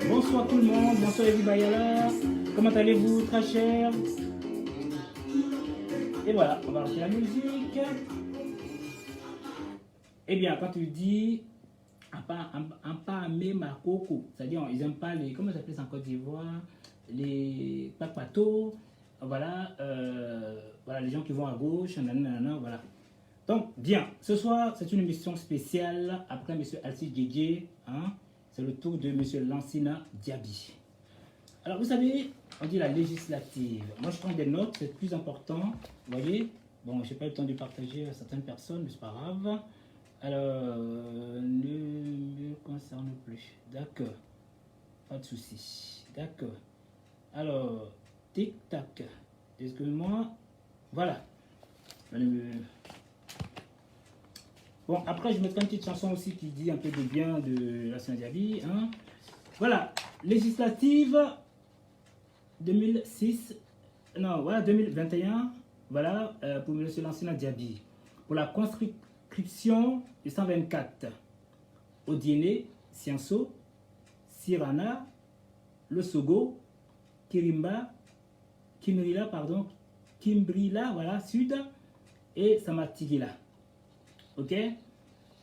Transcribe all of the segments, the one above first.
Bonsoir tout le monde, bonsoir Eddie Bayala. Comment allez-vous, très cher? Et voilà, on va lancer la musique. Eh bien, quand tu dis un pas ma coco, c'est-à-dire ils n'aiment pas les, comment ça s'appelle en Côte d'Ivoire, les papatos, voilà, voilà, les gens qui vont à gauche, nanana, voilà. Donc, bien, ce soir, c'est une émission spéciale après M. Alci Djedje. Hein, c'est le tour de M. Lansina Diaby. Alors, vous savez, on dit la législative. Moi, je prends des notes, c'est plus important. Vous voyez? Bon, je n'ai pas eu le temps de partager à certaines personnes, mais c'est pas grave. Alors, ne me concerne plus. D'accord. Pas de souci. D'accord. Alors, tic-tac. Excusez-moi. Voilà. Bon, après, je mettrai une petite chanson aussi qui dit un peu de bien de Lansina Diaby. Hein. Voilà. Législative 2006. Non, voilà, 2021. Voilà, pour M. Lansina Diaby. Pour la conscription du 124. Odiene, Sianso, Sirana, Le Sogo, Kirimba, Kimbrila, voilà, Sud, et Samatigila. Ok?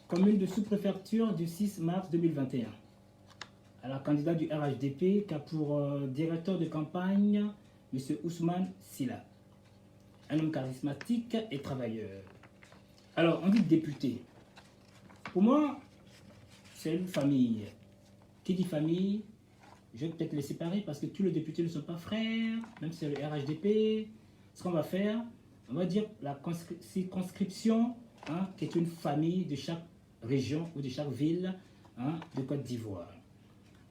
Commune de sous-préfecture du 6 mars 2021. Alors, candidat du RHDP qui a pour directeur de campagne M. Ousmane Silla. Un homme charismatique et travailleur. Alors, on dit député. Pour moi, c'est une famille. Qui dit famille, je vais peut-être les séparer parce que tous les députés ne sont pas frères, même si c'est le RHDP. Ce qu'on va faire, on va dire la circonscription, hein, qui est une famille de chaque région ou de chaque ville, hein, de Côte d'Ivoire.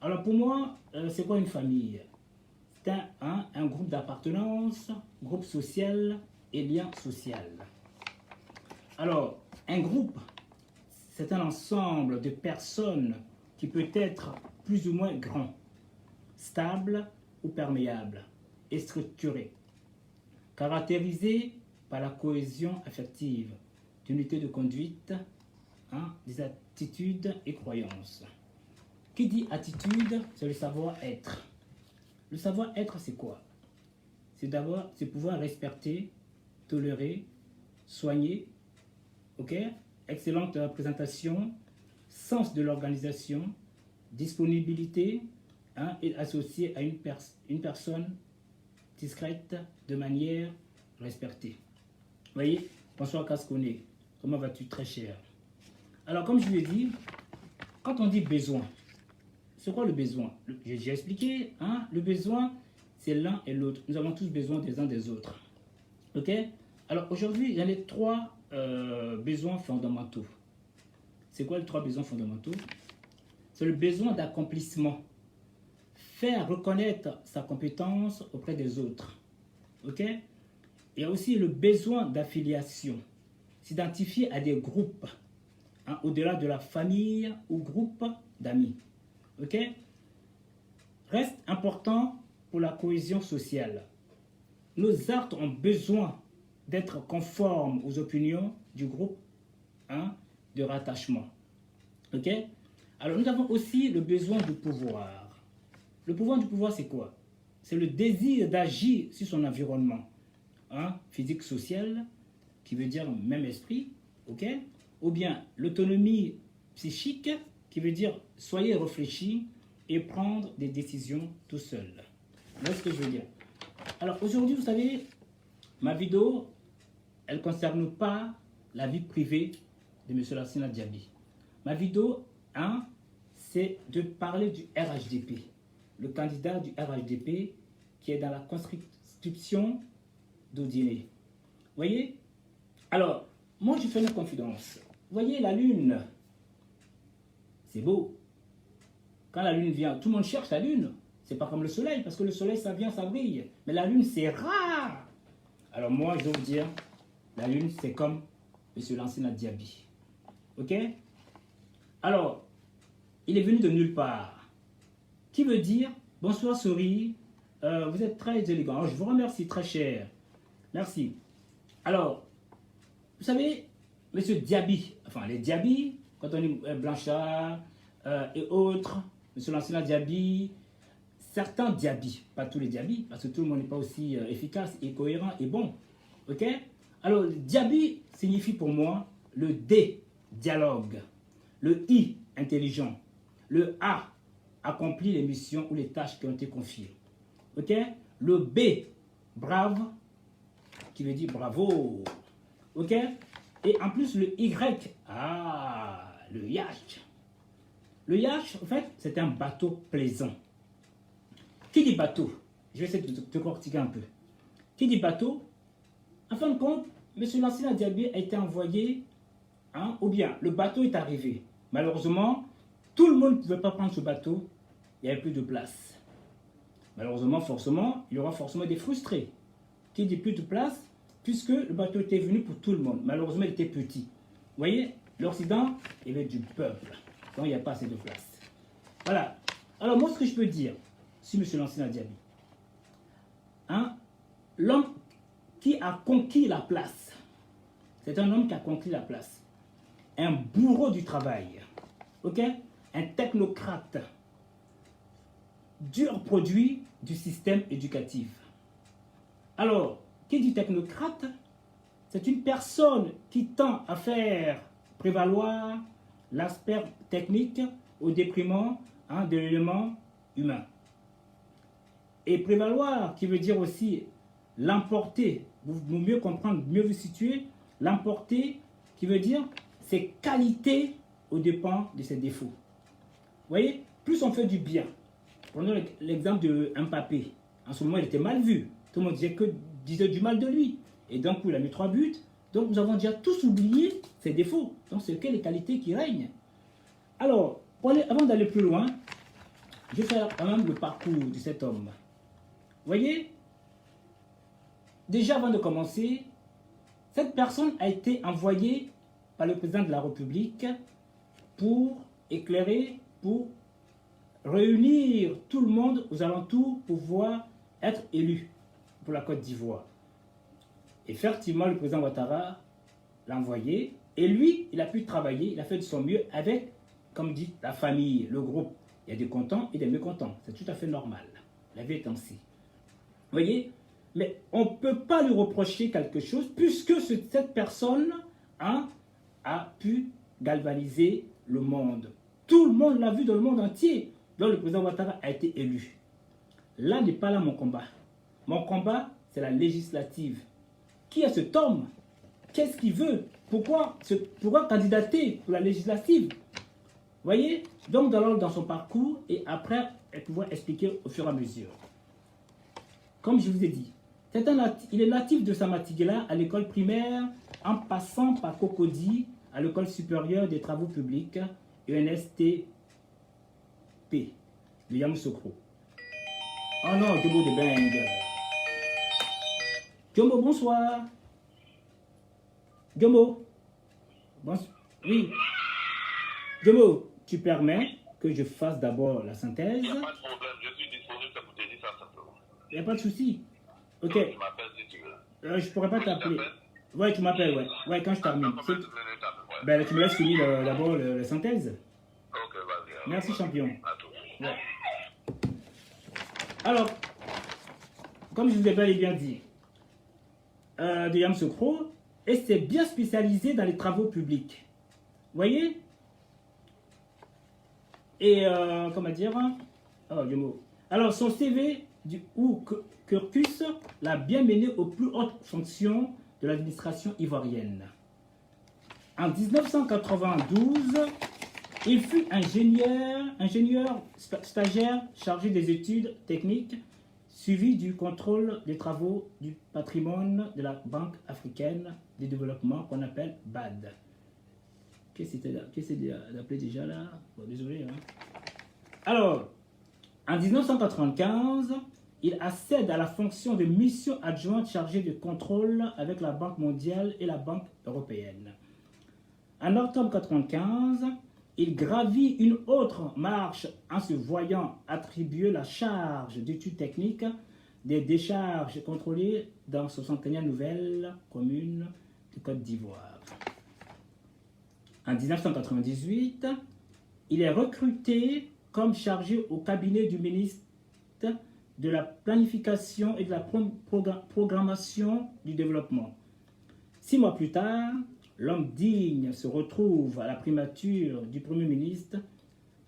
Alors pour moi, c'est quoi une famille? C'est un groupe d'appartenance, groupe social et lien social. Alors, un groupe, c'est un ensemble de personnes qui peut être plus ou moins grand, stable ou perméable et structuré, caractérisé par la cohésion affective, d'unité de conduite, hein, des attitudes et croyances. Qui dit attitude, c'est le savoir-être. Le savoir-être, c'est quoi? C'est d'abord, c'est pouvoir respecter, tolérer, soigner, ok? Excellente représentation, sens de l'organisation, disponibilité, hein, et associé à une personne discrète de manière respectée. Vous voyez, François Casconnet, comment vas-tu, très cher? Alors, comme je lui ai dit, quand on dit besoin, c'est quoi le besoin? J'ai expliqué, hein, le besoin, c'est l'un et l'autre. Nous avons tous besoin des uns des autres. Ok? Alors, aujourd'hui, j'en ai trois besoins fondamentaux. C'est quoi les trois besoins fondamentaux? C'est le besoin d'accomplissement. Faire reconnaître sa compétence auprès des autres. Ok? Il y a aussi le besoin d'affiliation. S'identifier à des groupes, hein, au-delà de la famille ou groupe d'amis. Ok? Reste important pour la cohésion sociale. Nos actes ont besoin d'être conformes aux opinions du groupe, hein, de rattachement. Ok? Alors nous avons aussi le besoin du pouvoir. Le pouvoir du pouvoir, c'est quoi? C'est le désir d'agir sur son environnement, hein, physique, social, qui veut dire même esprit, ok? Ou bien l'autonomie psychique, qui veut dire soyez réfléchi et prendre des décisions tout seul. Voilà ce que je veux dire. Alors aujourd'hui, vous savez, ma vidéo, elle ne concerne pas la vie privée de M. Lansina Diaby. Ma vidéo, hein, c'est de parler du RHDP, le candidat du RHDP qui est dans la conscription d'Odiene. Vous voyez? Alors, moi je fais une confidence. Vous voyez la lune? C'est beau. Quand la lune vient, tout le monde cherche la lune. C'est pas comme le soleil, parce que le soleil, ça vient, ça brille. Mais la lune, c'est rare. Alors moi, je vais vous dire, la lune, c'est comme M. Lansina Diaby. Ok? Alors, il est venu de nulle part. Qui veut dire, bonsoir Sori, vous êtes très élégant. Alors, je vous remercie, très cher. Merci. Alors, vous savez, M. Diaby, enfin les Diaby, quand on dit Blanchard et autres, M. Lansina Diaby, certains Diaby, pas tous les Diaby, parce que tout le monde n'est pas aussi efficace et cohérent et bon. Ok? Alors, Diaby signifie pour moi le D, dialogue, le I, intelligent, le A, accomplit les missions ou les tâches qui ont été confiées. Ok? Le B, brave, qui veut dire bravo. Ok? Et en plus, le Y, le yacht. Le yacht, en fait, c'est un bateau plaisant. Qui dit bateau? Je vais essayer de te cortiquer un peu. Qui dit bateau? En fin de compte, M. Lansana Diaby a été envoyé, ou bien le bateau est arrivé. Malheureusement, tout le monde ne pouvait pas prendre ce bateau, il n'y avait plus de place. Malheureusement, forcément, il y aura forcément des frustrés. Qui dit plus de place? Puisque le bateau était venu pour tout le monde. Malheureusement, il était petit. Vous voyez, l'Occident, il y avait du peuple. Donc, il n'y a pas assez de place. Voilà. Alors, moi, ce que je peux dire sur M. Lansana Diaby, l'homme qui a conquis la place, c'est un homme qui a conquis la place. Un bourreau du travail. Ok? Un technocrate. Dur produit du système éducatif. Alors, qui dit technocrate? C'est une personne qui tend à faire prévaloir l'aspect technique au détriment de l'élément humain. Et prévaloir, qui veut dire aussi l'emporter, pour mieux comprendre, mieux vous situer, l'emporter, qui veut dire ses qualités aux dépens de ses défauts. Vous voyez, plus on fait du bien. Prenons l'exemple de Mbappé. En ce moment, il était mal vu. Tout le monde disait du mal de lui. Et donc, il a mis 3 buts. Donc, nous avons déjà tous oublié ses défauts. Donc, c'est que les qualités qui règnent. Alors, avant d'aller plus loin, je vais faire quand même le parcours de cet homme. Vous voyez, déjà avant de commencer, cette personne a été envoyée par le président de la République pour éclairer, pour réunir tout le monde aux alentours pour pouvoir être élu pour la Côte d'Ivoire. Effectivement, le président Ouattara l'a envoyé et lui, il a pu travailler, il a fait de son mieux avec, comme dit, la famille, le groupe. Il y a des contents et des mécontents. C'est tout à fait normal. La vie est ainsi. Vous voyez? Mais on ne peut pas lui reprocher quelque chose puisque cette personne a pu galvaniser le monde. Tout le monde l'a vu dans le monde entier. Donc le président Ouattara a été élu. Là n'est pas là mon combat. Mon combat, c'est la législative. Qui est cet homme? Qu'est-ce qu'il veut? Pourquoi candidater pour la législative? Vous voyez? Donc dans son parcours et après, elle pourra expliquer au fur et à mesure. Comme je vous ai dit, il est natif de Samatigela à l'école primaire en passant par Cocody à l'école supérieure des travaux publics ENSTP de Yamoussoukro. Oh non, Jomo de Beng. Jomo, bonsoir. Jomo. Bonsoir. Oui. Jomo, tu permets que je fasse d'abord la synthèse? Il n'y a pas de problème, je suis disponible pour te dire ça simplement. Il n'y a pas de souci. Ok. Donc, tu m'appelles si tu veux. Je pourrais pas t'appeler. Ouais, tu m'appelles, ouais. Ouais, quand je termine. Ben, tu me laisses finir d'abord la synthèse. Ok, vas-y. Merci, champion. À tout. Ouais. Alors, comme je vous ai bel et bien dit, de Yamoussoukro, et c'est bien spécialisé dans les travaux publics. Vous voyez? Et, comment dire? Oh, alors, son CV ou cursus l'a bien mené aux plus hautes fonctions de l'administration ivoirienne. En 1992, il fut ingénieur stagiaire chargé des études techniques, suivi du contrôle des travaux du patrimoine de la Banque africaine de développement qu'on appelle BAD. Qu'est-ce que c'est d'appeler déjà là? Bon, désolé. Alors, en 1995, il accède à la fonction de mission adjointe chargée de contrôle avec la Banque mondiale et la Banque européenne. En octobre 1995, il gravit une autre marche en se voyant attribuer la charge d'études techniques des décharges contrôlées dans 61 nouvelles communes de Côte d'Ivoire. En 1998, il est recruté comme chargé au cabinet du ministre de la planification et de la programmation du développement. 6 mois plus tard, l'homme digne se retrouve à la primature du Premier ministre,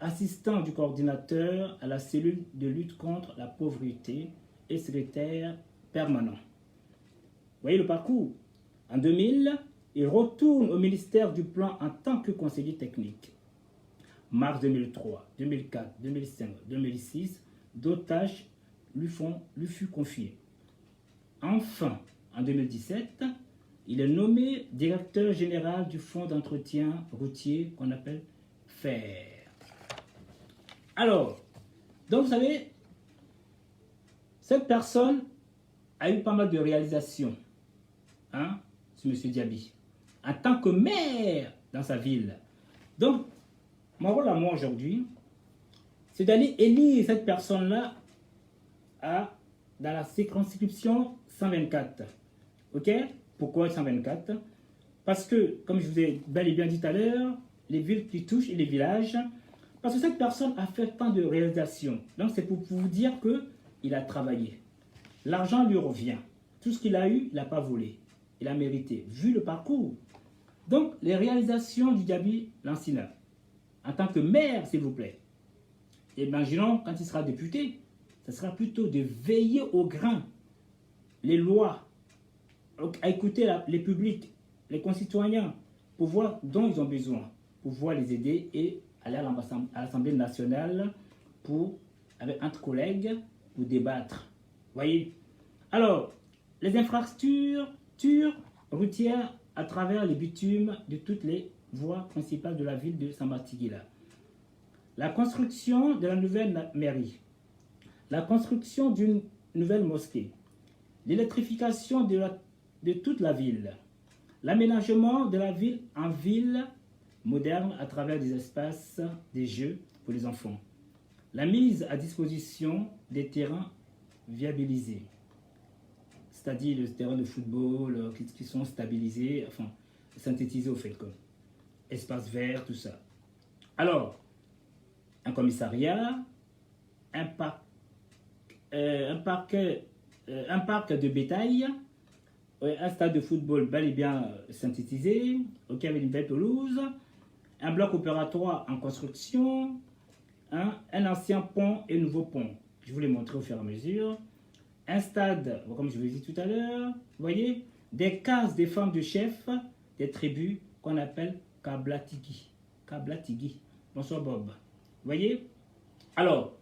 assistant du coordinateur à la cellule de lutte contre la pauvreté et secrétaire permanent. Vous voyez le parcours? En 2000, Il retourne au ministère du Plan en tant que conseiller technique. Mars 2003, 2004, 2005, 2006, d'autres tâches lui furent confiées. Enfin, en 2017, il est nommé directeur général du fonds d'entretien routier qu'on appelle FER. Alors, donc vous savez, cette personne a eu pas mal de réalisations, hein, ce monsieur Diaby, en tant que maire dans sa ville. Donc, mon rôle à moi aujourd'hui, c'est d'aller élire cette personne-là dans la circonscription 124. Ok? Pourquoi 124? Parce que, comme je vous ai bel et bien dit tout à l'heure, les villes qui touchent et les villages, parce que cette personne a fait tant de réalisations. Donc c'est pour vous dire qu'il a travaillé. L'argent lui revient. Tout ce qu'il a eu, il n'a pas volé. Il a mérité, vu le parcours. Donc les réalisations du Diaby Lansina, en tant que maire, s'il vous plaît, imaginons quand il sera député, ce sera plutôt de veiller au grain, les lois, à écouter les publics, les concitoyens, pour voir dont ils ont besoin, pour pouvoir les aider et aller à l'Assemblée nationale entre collègues pour débattre. Voyez? Alors, les infrastructures routières à travers les bitumes de toutes les voies principales de la ville de Samatigila. La construction de la nouvelle mairie. La construction d'une nouvelle mosquée. L'électrification de toute la ville. L'aménagement de la ville en ville moderne à travers des espaces, des jeux pour les enfants. La mise à disposition des terrains viabilisés, c'est-à-dire les terrains de football qui sont stabilisés, enfin synthétisés au fait comme espace vert, tout ça. Alors, un commissariat, un parc de bétail, un stade de football bel et bien synthétisé, avec une belle pelouse, un bloc opératoire en construction, un ancien pont et nouveau pont. Je vous l'ai montré au fur et à mesure. Un stade, comme je vous l'ai dit tout à l'heure, vous voyez, des cases des femmes de chef, des tribus qu'on appelle Kablatigi. Kablatigi. Bonsoir Bob. Vous voyez? Alors,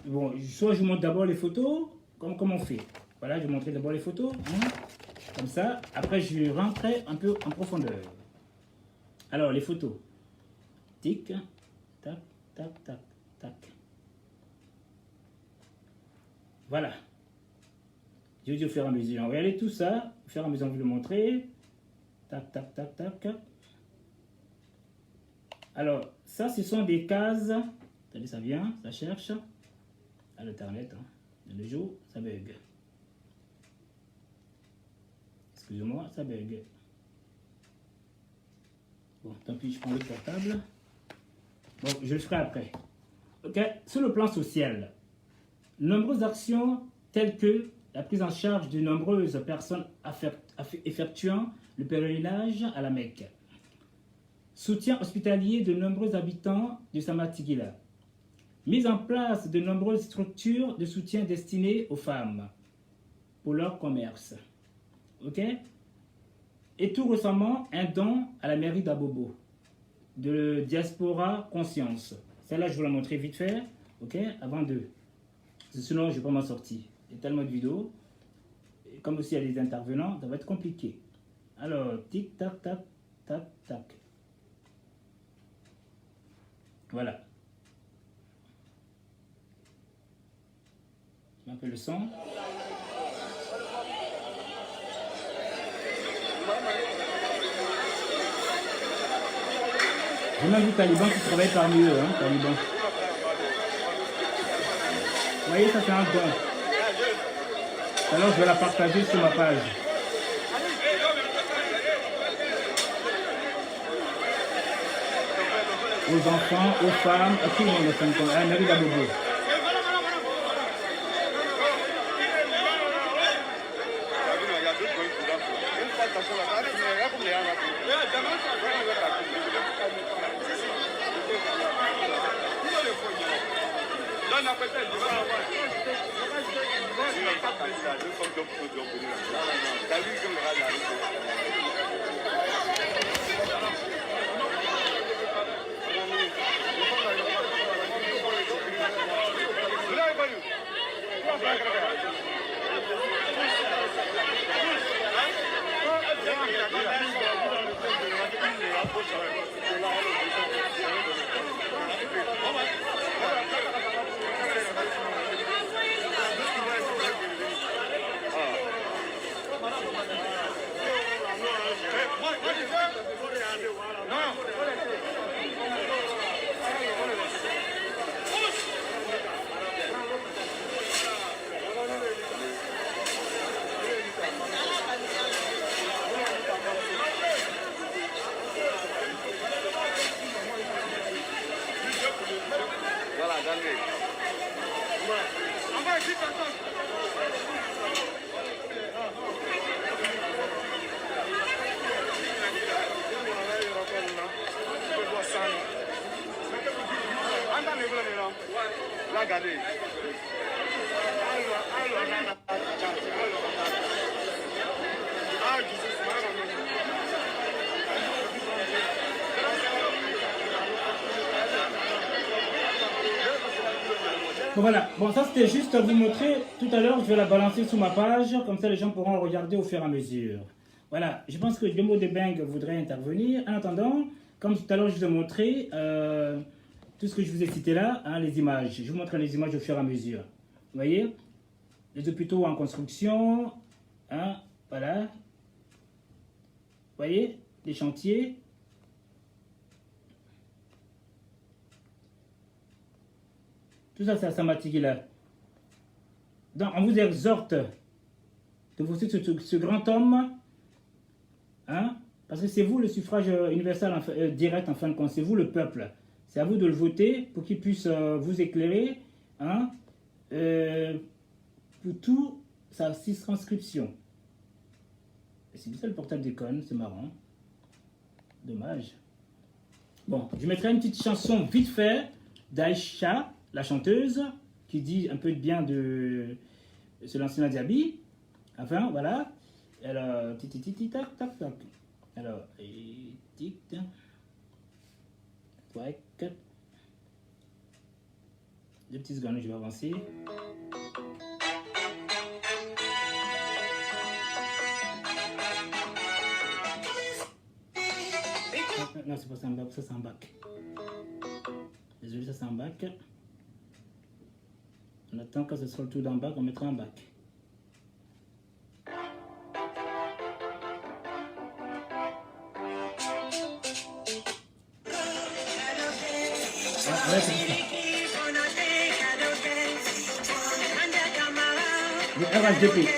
bon, soit je vous montre d'abord les photos, comment on fait. Voilà, je vais vous montrer d'abord les photos, comme ça. Après, je rentrerai un peu en profondeur. Alors, les photos. Tic, tac, tac, tac, tac. Voilà. Je vais dire au fur et à mesure. Regardez tout ça. Au fur et à mesure, je vais vous le montrer. Tac, tac, tac, tac. Alors, ça, ce sont des cases. Attendez, ça vient, ça cherche. À l'internet. Le jour, ça bug. Excusez-moi, ça bug. Bon, tant pis, je prends le portable. Bon, je le ferai après. Ok, sur le plan social, nombreuses actions telles que la prise en charge de nombreuses personnes effectuant le pèlerinage à la Mecque. Soutien hospitalier de nombreux habitants de Samatigila. Mise en place de nombreuses structures de soutien destinées aux femmes pour leur commerce. Ok? Et tout récemment, un don à la mairie d'Abobo de Diaspora Conscience. Celle-là, je vous la montrer vite fait, ok? Avant de... Sinon, je ne vais pas m'en sortir. Il y a tellement de vidéos. Et comme aussi il y a des intervenants, ça va être compliqué. Alors, tic, tac, tac, tac, tac. Voilà. Je mets un peu le son. J'ai même vu Taliban qui travaille parmi eux, hein, Taliban. Vous voyez, ça c'est un don. Alors je vais la partager sur ma page. Aux enfants, aux femmes, à tout le monde, à la mairie d'Abobo. Bon, voilà, bon ça c'était juste vous montrer, tout à l'heure je vais la balancer sur ma page, comme ça les gens pourront regarder au fur et à mesure. Voilà, je pense que Jumbo de Beng voudrait intervenir. En attendant, comme tout à l'heure je vous ai montré, tout ce que je vous ai cité là, hein, les images, je vous montre les images au fur et à mesure. Vous voyez, les hôpitaux en construction, hein, voilà. Vous voyez, les chantiers. Tout ça, c'est à Samatigila. Donc, on vous exhorte de voter ce grand homme, hein, parce que c'est vous le suffrage universel direct en fin de compte, c'est vous le peuple. C'est à vous de le voter pour qu'il puisse vous éclairer, hein, pour toute sa circonscription. C'est bizarre le portable déconne, c'est marrant. Dommage. Bon, je mettrai une petite chanson vite fait d'Aïcha, la chanteuse, qui dit un peu de bien de l'ancien Diaby. Enfin, voilà. Alors, tac, tac, tac. Alors, tic, tac. 2 petites secondes, je vais avancer. Non, c'est pas ça, ça c'est un bac. Désolé, ça c'est un bac. On attend quand ce sera le tout d'en bas, on mettra un bac. Ah, ouais, le RHDP.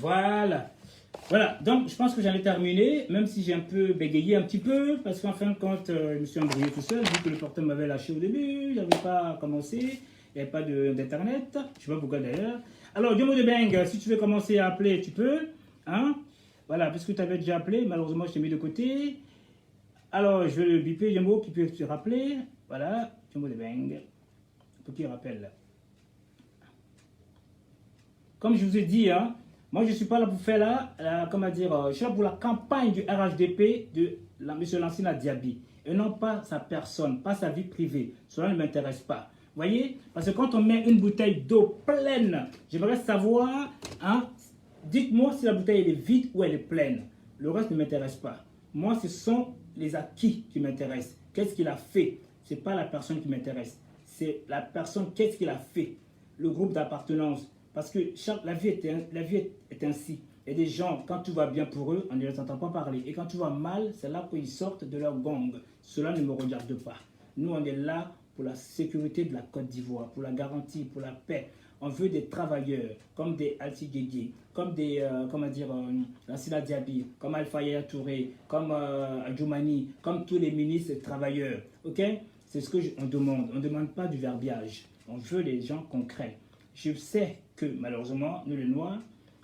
Voilà. Voilà, donc je pense que j'en ai terminé, même si j'ai un peu bégayé un petit peu, parce qu'en fin de compte, je me suis embrouillé tout seul, vu que le portable m'avait lâché au début, je n'avais pas commencé, il n'y avait pas d'internet, je ne sais pas pourquoi d'ailleurs. Alors, Jumbo de Beng, si tu veux commencer à appeler, tu peux, hein. Voilà, puisque tu avais déjà appelé, malheureusement je t'ai mis de côté. Alors, je vais le biper, Jumbo, qui peut te rappeler, voilà, Jumbo de Beng, pour qu'il rappelle. Comme je vous ai dit, hein, moi, je ne suis pas là pour faire comment dire, je suis là pour la campagne du RHDP de M. Lansana Diaby. Et non pas sa personne, pas sa vie privée. Cela ne m'intéresse pas. Vous voyez? Parce que quand on met une bouteille d'eau pleine, j'aimerais savoir, hein, dites-moi si la bouteille elle est vide ou elle est pleine. Le reste ne m'intéresse pas. Moi, ce sont les acquis qui m'intéressent. Qu'est-ce qu'il a fait? Ce n'est pas la personne qui m'intéresse. C'est la personne, qu'est-ce qu'il a fait? Le groupe d'appartenance. Parce que la vie est ainsi. Il y a des gens, quand tout va bien pour eux, on ne les entend pas parler. Et quand tout va mal, c'est là qu'ils sortent de leur gong. Cela ne me regarde pas. Nous, on est là pour la sécurité de la Côte d'Ivoire, pour la garantie, pour la paix. On veut des travailleurs, comme des Alti Guégué, comme des, comment dire, Lansana Diaby, comme Alpha Yaya Touré, comme Adjoumani, comme tous les ministres et travailleurs. Ok? C'est ce qu'on demande. On ne demande pas du verbiage. On veut les gens concrets. Je sais que malheureusement, nous les Noirs,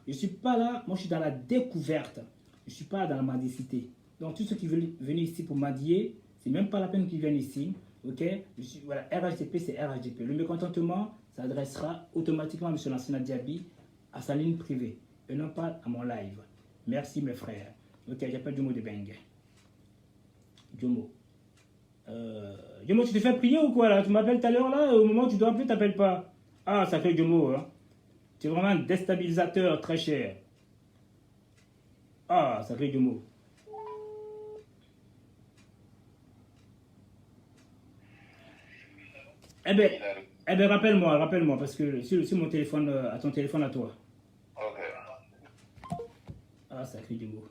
je ne suis pas là, moi je suis dans la découverte. Je ne suis pas dans la mendicité. Donc tous ceux qui veulent venir ici pour mendier, ce n'est même pas la peine qu'ils viennent ici. Ok? Voilà, RHDP, c'est RHDP. Le mécontentement s'adressera automatiquement à M. Lansana Diaby à sa ligne privée et non pas à mon live. Merci mes frères. Ok, j'appelle Jomo de Bengue. Jomo. Jomo, tu te fais prier ou quoi là? Tu m'appelles tout à l'heure là, au moment où tu dois appeler, tu n'appelles pas. Ah, ça fait Jomo, hein. Tu es vraiment un déstabilisateur très cher. Ah, ça fait Jomo. Eh ben rappelle-moi, parce que sur mon téléphone, à ton téléphone à toi. Ok. Ah, ça fait Jomo.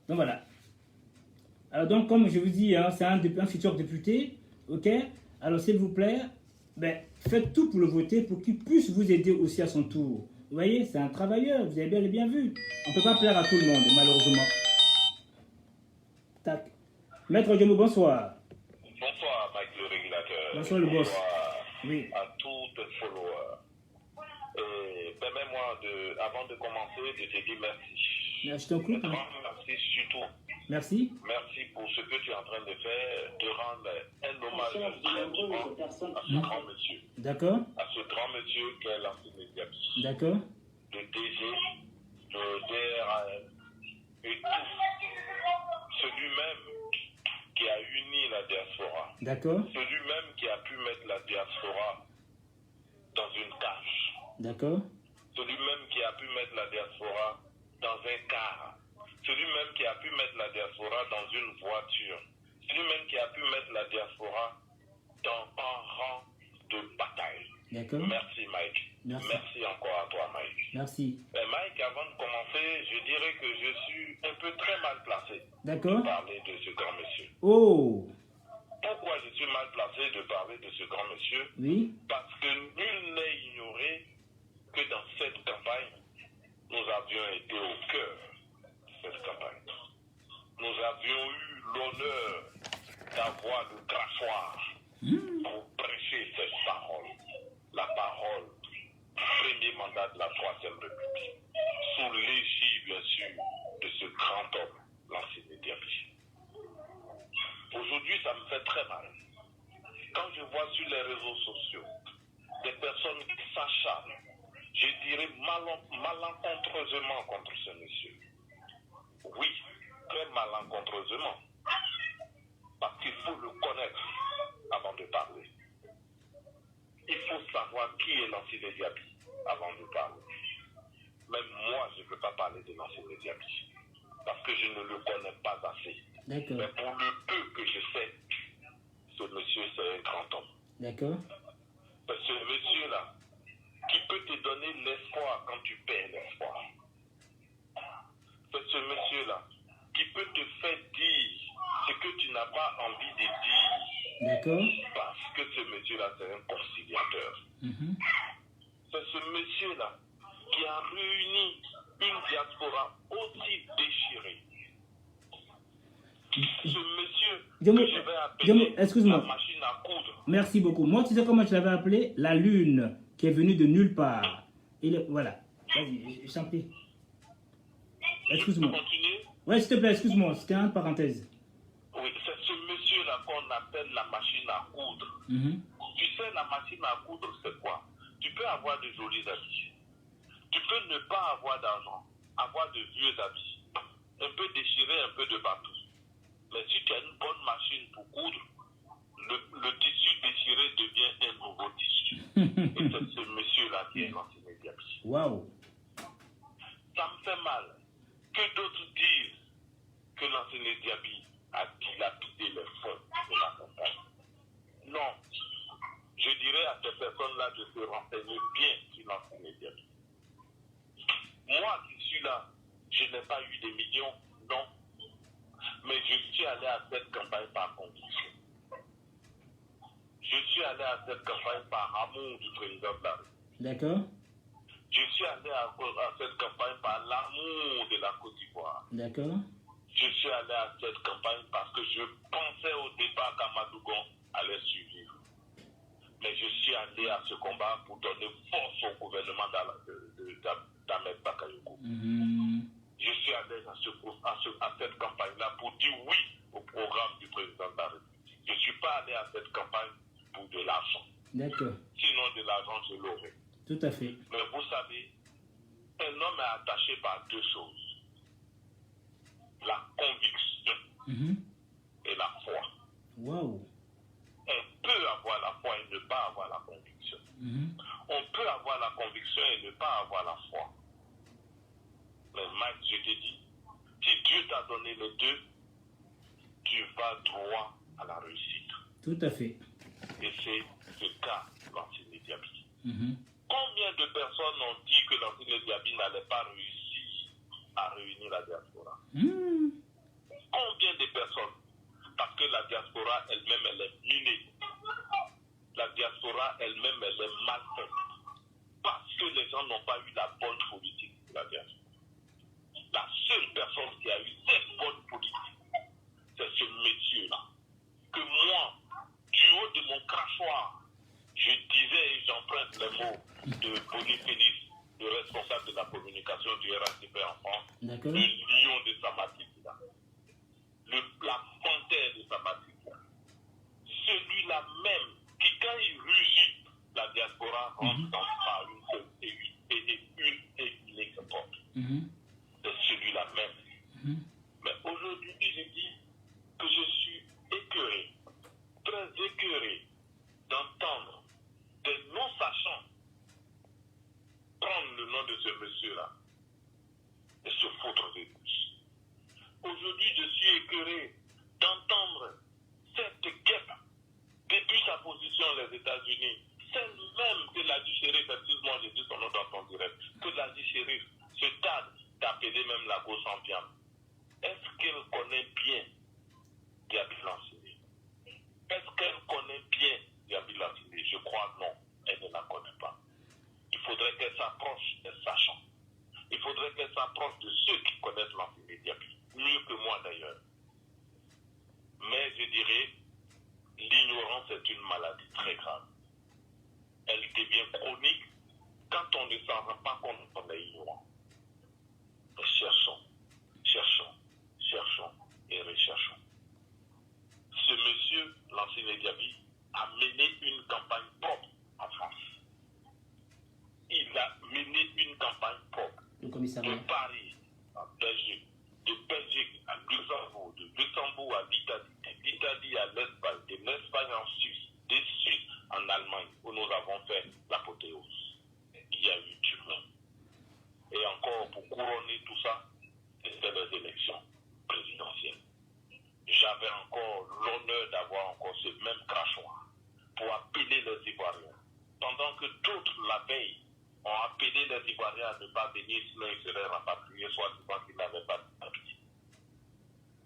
Donc voilà. Alors donc, comme je vous dis, hein, c'est un futur député, ok? Alors s'il vous plaît, ben, faites tout pour le voter pour qu'il puisse vous aider aussi à son tour. Vous voyez, c'est un travailleur, vous avez bien vu. On ne peut pas plaire à tout le monde, malheureusement. Tac. Maître Jomo, bonsoir. Bonsoir, Mike le régulateur. Bonsoir, le boss. Bonsoir oui. À tous tes followers. Permets-moi, avant de commencer, de te dire merci. Je t'en prie. Merci surtout. Merci. Merci pour ce que tu es en train de faire, de rendre un hommage à ce grand monsieur. D'accord. À ce grand monsieur qui est Lansana Diaby. D'accord. Le DG, le DRAM et tout. Celui-même qui a uni la diaspora. D'accord. Celui-même qui a pu mettre la diaspora dans une cage. D'accord. Celui-même qui a pu mettre la diaspora dans un car. Celui-même qui a pu mettre la diaspora dans une voiture. Celui-même qui a pu mettre la diaspora dans un rang de bataille. D'accord. Merci Mike. Merci encore à toi Mike. Merci. Mike, avant de commencer, je dirais que je suis un peu très mal placé. D'accord. De parler de ce grand monsieur. Oh. Pourquoi je suis mal placé de parler de ce grand monsieur? Oui. Parce que nul n'est ignoré que dans cette campagne, nous avions été au cœur de cette campagne. Nous avions eu l'honneur d'avoir le crachoir pour prêcher cette parole. La parole du premier mandat de la Troisième République. Sous l'égide, bien sûr, de ce grand homme, Lansana Diaby. Aujourd'hui, ça me fait très mal. Quand je vois sur les réseaux sociaux des personnes qui s'acharnent, je dirais malencontreusement contre ce monsieur. Oui, très malencontreusement. Parce qu'il faut le connaître avant de parler. Il faut savoir qui est Lansana Diaby avant de parler. Même moi, je ne peux pas parler de Lansana Diaby. Parce que je ne le connais pas assez. D'accord. Mais pour le peu que je sais, ce monsieur, c'est un grand homme. D'accord. C'est ce monsieur-là qui peut te donner l'espoir quand tu perds l'espoir. C'est ce monsieur-là qui peut te faire dire ce que tu n'as pas envie de dire. D'accord. Parce que ce monsieur-là, c'est un conciliateur. C'est ce monsieur-là qui a réuni une diaspora aussi déchirée. Ce monsieur que je vais appeler la machine à coudre. Merci beaucoup. Moi, tu sais comment je l'avais appelé? La lune qui est venue de nulle part. Voilà. Vas-y, j'en prie. Excuse-moi. Oui, s'il te plaît, excuse-moi. C'était une parenthèse. Oui, c'est ce monsieur-là qu'on appelle la machine à coudre. Tu sais, la machine à coudre, c'est quoi? Tu peux avoir de jolis habits. Tu peux ne pas avoir d'argent, avoir de vieux habits, un peu déchirés, un peu de partout. Mais si tu as une bonne machine pour coudre, le tissu déchiré devient un nouveau tissu. Et c'est ce monsieur-là qui est Lansana Diaby. Waouh! Ça me fait mal que d'autres disent que Lansana Diaby a dilapidé les fonds de la campagne. Non. Je dirais à ces personnes-là de se renseigner bien sur Lansana Diaby. Moi qui suis là, je n'ai pas eu des millions, non. Mais je suis allé à cette campagne par conviction. Je suis allé à cette campagne par amour du président de la République. D'accord. Je suis allé à cette campagne par l'amour de la Côte d'Ivoire. D'accord. Je suis allé à cette campagne parce que je pensais au départ qu'Amadougon allait survivre. Mais je suis allé à ce combat pour donner force au gouvernement d'Ahmed Bakayoko. Je suis allé à cette campagne-là pour dire oui au programme du président D'accord. Sinon, de l'argent, je l'aurais. Tout à fait. Mais vous savez, un homme est attaché par deux choses. La conviction et la foi. Waouh. On peut avoir la foi et ne pas avoir la conviction. On peut avoir la conviction et ne pas avoir la foi. Mais Mike, je te dis, si Dieu t'a donné les deux, tu vas droit à la réussite. Tout à fait. Et c'est ce cas de l'Ancile Diaby. Combien de personnes ont dit que l'Ancile Diaby n'allait pas réussir à réunir la diaspora? Combien de personnes? Parce que la diaspora elle-même, elle est minée. La diaspora elle-même, elle est mal faite. Parce que les gens n'ont pas eu la bonne politique de la diaspora. La seule personne qui a eu cette bonne politique, c'est ce monsieur-là. Que moi, du haut de mon crachoir, je disais et j'emprunte les mots de Bonnie Félix, le responsable de la communication du RHDP en France, le lion de Samatique-là, la panthère de Samatique-là, celui-là même qui, quand il rugit, la diaspora rentre par une seule et unique porte. C'est celui-là même. Mais aujourd'hui, je dis que je suis écœuré, très écœuré d'entendre des non-sachants prendre le nom de ce monsieur-là et se foutre de tous. Aujourd'hui, je suis écœuré d'entendre cette guêpe depuis sa position les États-Unis, celle même que la shérif, excuse-moi, j'ai dit son nom dans son direct, que la shérif se tarde d'appeler même la gauche en viande. Est-ce qu'elle connaît bien Diaby Lanciné? Est-ce qu'elle connaît bien Diaby Lanciné? Je crois non, elle ne la connaît pas. Il faudrait qu'elle s'approche des sachants. Il faudrait qu'elle s'approche de ceux qui connaissent Lanciné Diaby, mieux que moi d'ailleurs. Mais je dirais, l'ignorance est une maladie très grave. Elle devient chronique quand on ne s'en rend pas compte qu'on est ignorant. Mais cherchons, cherchons, cherchons et recherchons. Ce monsieur, Lanciné Diaby, a mené une campagne propre en France. Il a mené une campagne propre de Paris à Belgique, de Belgique à Luxembourg, de Luxembourg à l'Italie, d'Italie à l'Espagne, de l'Espagne en Suisse, de Suisse en Allemagne, où nous avons fait l'apothéose. Il y a eu du monde. Et encore, pour couronner tout ça, c'était les élections présidentielles. J'avais encore l'honneur d'avoir encore ce même crachoir pour appeler les Ivoiriens. Pendant que d'autres, la veille, ont appelé les Ivoiriens à ne pas venir, sinon ils seraient rapatriés, soit disant qu'ils n'avaient pas de papier.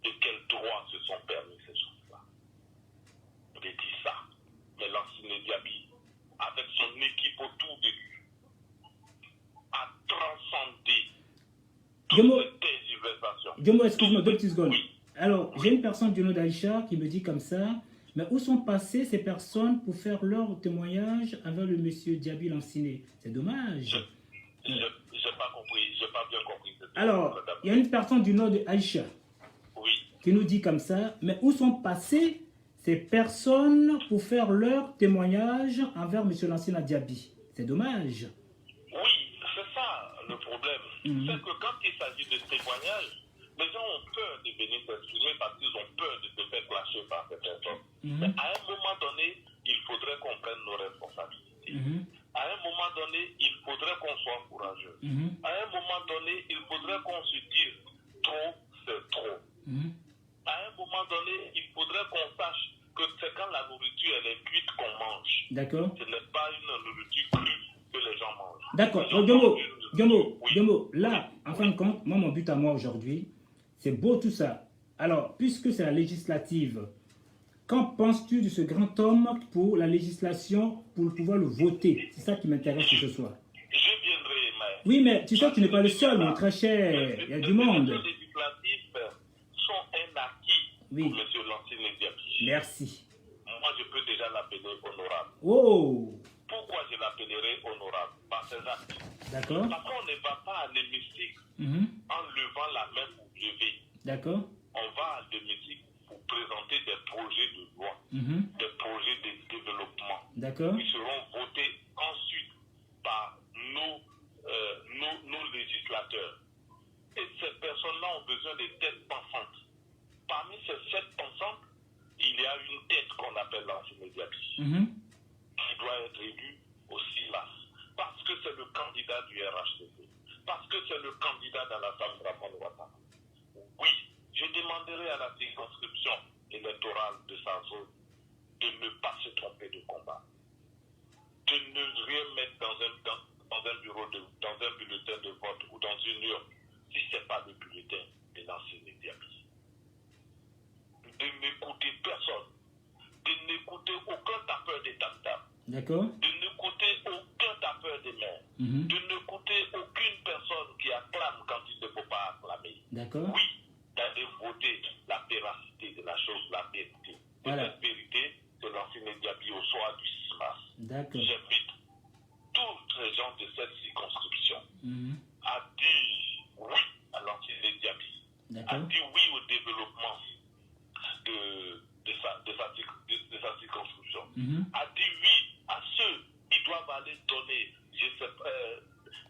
De quel droit se sont permis ces choses-là? Je dis ça. Mais Lanciné Diaby, avec son équipe autour de lui, a transcendé toutes ces tergiversations. Diomo, excuse-moi, 2 petites secondes. Oui. Alors, j'ai une personne du nom d'Aïcha qui me dit comme ça, mais où sont passées ces personnes pour faire leur témoignage avec le monsieur Diaby Lanciné? C'est dommage. Je n'ai pas compris, je n'ai pas bien compris. Alors, il y a une personne du nom d'Aïcha qui nous dit comme ça, mais où sont passées ces personnes pour faire leur témoignage envers monsieur Lanciné Diaby? C'est dommage. Oui, c'est ça le problème. C'est que quand il s'agit de témoignages, les gens ont peur de venir s'exprimer parce qu'ils ont peur de se faire clasher par ces personnes. Mais à un moment donné, il faudrait qu'on prenne nos responsabilités. À un moment donné, il faudrait qu'on soit courageux. À un moment donné, il faudrait qu'on se dise trop, c'est trop. À un moment donné, il faudrait qu'on sache que c'est quand la nourriture elle est cuite qu'on mange. D'accord. Ce n'est pas une nourriture crue que les gens mangent. D'accord. Diomo, là, en fin de compte, moi, mon but à moi aujourd'hui, c'est beau tout ça. Alors, puisque c'est la législative, qu'en penses-tu de ce grand homme pour la législation, pour pouvoir le voter? C'est ça qui m'intéresse ce soir. Je viendrai, mais... Oui, mais tu sais que tu n'es pas le seul, mon très cher. Il y a du monde. Les législatifs sont un acquis pour M. Lanciné Diaby. Merci. Moi, je peux déjà l'appeler honorable. Oh! Pourquoi je l'appellerai honorable? Par ses actes. D'accord. Parce qu'on ne va pas à l'hémicycle en levant la main pour lever. D'accord. On va à l'hémicycle pour présenter des projets de loi, des projets de développement, D'accord. qui seront votés ensuite par nos législateurs. Et ces personnes-là ont besoin de têtes pensantes. Parmi ces têtes pensantes, il y a une tête qu'on appelle l'Ancine Diaby, qui doit être élue au SILAS. Parce que c'est le candidat du RHDP. Parce que c'est le candidat dans l'Assemblée de Ouattara. Oui, je demanderai à la circonscription électorale de sa zone de ne pas se tromper de combat. De ne rien mettre dans un bureau, dans un bulletin de vote ou dans une urne, si ce n'est pas le bulletin de l'Ancine Diaby. De n'écouter personne. De n'écouter aucun tapeur des tam-tams. D'accord. De n'écouter aucun tapeur des mains. De n'écouter aucune personne qui acclame quand il ne faut pas acclamer. D'accord. Oui, d'aller voter la véracité de la chose, la vérité. Voilà. Et cette vérité, c'est l'Ancine Diaby au soir du 6 mars. D'accord. J'invite tous les gens de cette circonscription à dire oui à l'Ancine Diaby, à dire oui au développement de sa circonscription, à dire oui à ceux qui doivent aller donner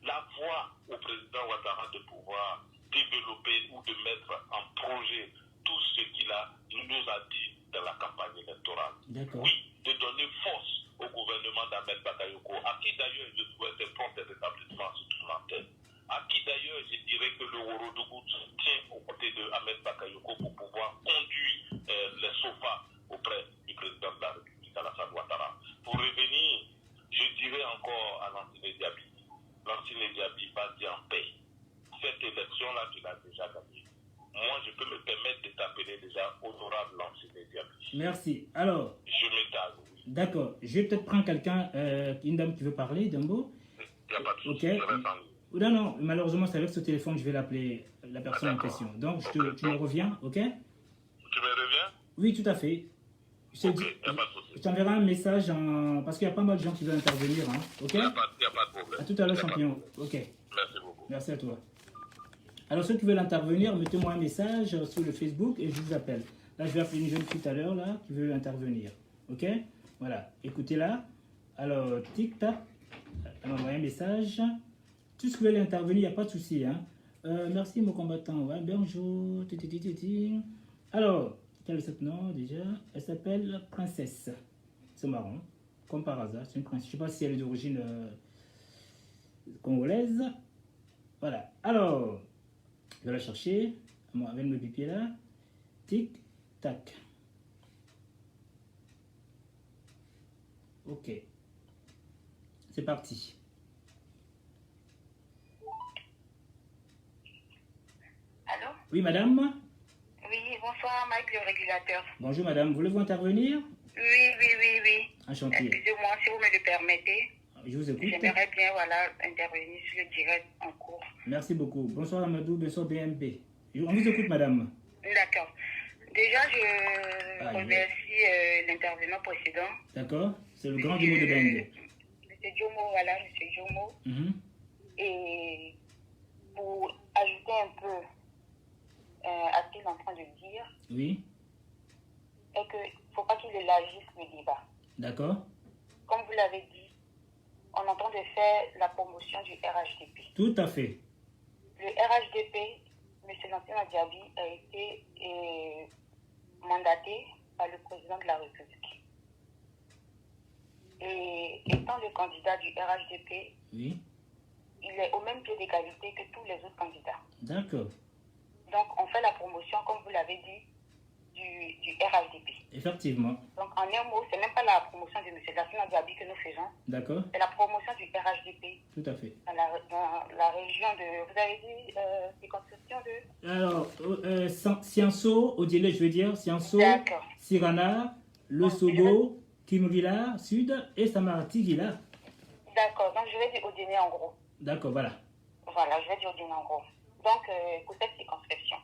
la voix au président Ouattara de pouvoir développer ou de mettre en projet tout ce qu'il nous a dit dans la campagne électorale. Oui, de donner force au gouvernement d'Ahmed Bakayoko, à qui d'ailleurs je souhaite un prompt rétablissement sur toute l'antenne, à qui d'ailleurs je dirais que le Horodougou tient aux côtés de Ahmed Bakayoko pour pouvoir conduire les sofas auprès du président de la République, Alassane Ouattara. Pour revenir, je dirais encore à l'Ancine Diaby, l'Ancine Diaby va dire en paix. Cette élection-là, tu l'as déjà gagnée. Moi, je peux me permettre de t'appeler déjà honorable l'Ancine Diaby. Merci. Alors, je m'étale. Oui. D'accord. Je vais peut-être prendre quelqu'un, une dame qui veut parler, Dembo. Il n'y a pas de souci. Ok. Non, malheureusement, c'est avec ce téléphone que je vais l'appeler la personne en question. Donc, tu me reviens, ok? Tu me reviens? Oui, tout à fait. Je t'enverrai un message parce qu'il y a pas mal de gens qui veulent intervenir, hein, ok? Il n'y a pas de problème. À tout à l'heure, champion. Ok. Merci beaucoup. Merci à toi. Alors, ceux qui veulent intervenir, mettez-moi un message sur le Facebook et je vous appelle. Là, je vais appeler une jeune fille tout à l'heure là qui veut intervenir. Ok? Voilà. Écoutez-la. Alors, tic-tac. Elle m'a envoyé un message. Tout ce qui veut intervenir, il n'y a pas de souci. Hein. Merci, mon combattant. Ouais, bonjour. Alors, quel est ce nom déjà? Elle s'appelle Princesse. C'est marrant. Comme par hasard. C'est une princesse. Je ne sais pas si elle est d'origine congolaise. Voilà. Alors, je vais la chercher. Avec le pipier là. Tic, tac. Ok. C'est parti. Allô? Oui, madame? Oui, bonsoir, Mike, le régulateur. Bonjour, madame. Voulez-vous intervenir? Oui. Enchanté. Excusez-moi, si vous me le permettez. Je vous écoute. J'aimerais bien, intervenir sur le direct en cours. Merci beaucoup. Bonsoir, Amadou. Bonsoir, BMP. On vous écoute, madame. D'accord. Déjà, je remercie l'intervenant précédent. D'accord. C'est le grand Dimo de Beng. Monsieur Diomo. Et pour ajouter un peu à ce qu'il est en train de dire, oui, est qu'il ne faut pas qu'il élargisse le débat. D'accord. Comme vous l'avez dit, on entend de faire la promotion du RHDP. Tout à fait. Le RHDP, M. Lansana Diaby, a été mandaté par le président de la République. Et étant le candidat du RHDP, oui, il est au même pied d'égalité que tous les autres candidats. D'accord. Donc, on fait la promotion, comme vous l'avez dit, du RHDP. Effectivement. Donc, en un mot, ce n'est même pas la promotion de M. Lansana Diaby que nous faisons. D'accord. C'est la promotion du RHDP. Tout à fait. Dans la région de... Vous avez dit circonscription de... Alors, Scienceau, au délai, je veux dire, Scienceau, Sirana, Le Sogo, Kimrila, Sud et Samarati-Gila. D'accord. Donc, je vais dire au dîner en gros. D'accord, voilà. Voilà, je vais dire au dîner en gros. Donc, pour cette circonscription.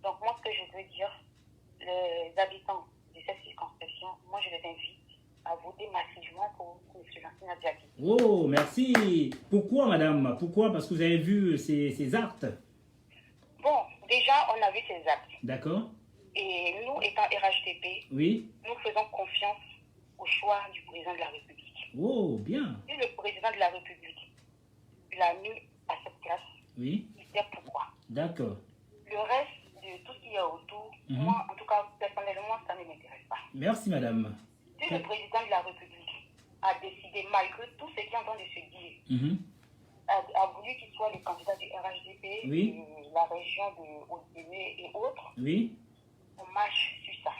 Donc, moi, ce que je veux dire, les habitants de cette circonscription, moi, je les invite à voter massivement pour M. Lansana Diaby. Oh, merci. Pourquoi, madame? Pourquoi? Parce que vous avez vu ces actes. Bon, déjà, on a vu ces actes. D'accord. Et nous, étant RHDP, oui, nous faisons confiance au choix du président de la République. Oh, bien. Si le président de la République l'a mis à cette place, Oui. il sait pourquoi. D'accord. Le reste de tout ce qu'il y a autour, moi, en tout cas, personnellement, ça ne m'intéresse pas. Merci, madame. Si le président de la République a décidé, malgré tout ce qui est en train de se dire, a voulu qu'il soit le candidat du RHDP, Oui. de la région de Haute-Guinée et autres, Oui. on marche sur ça.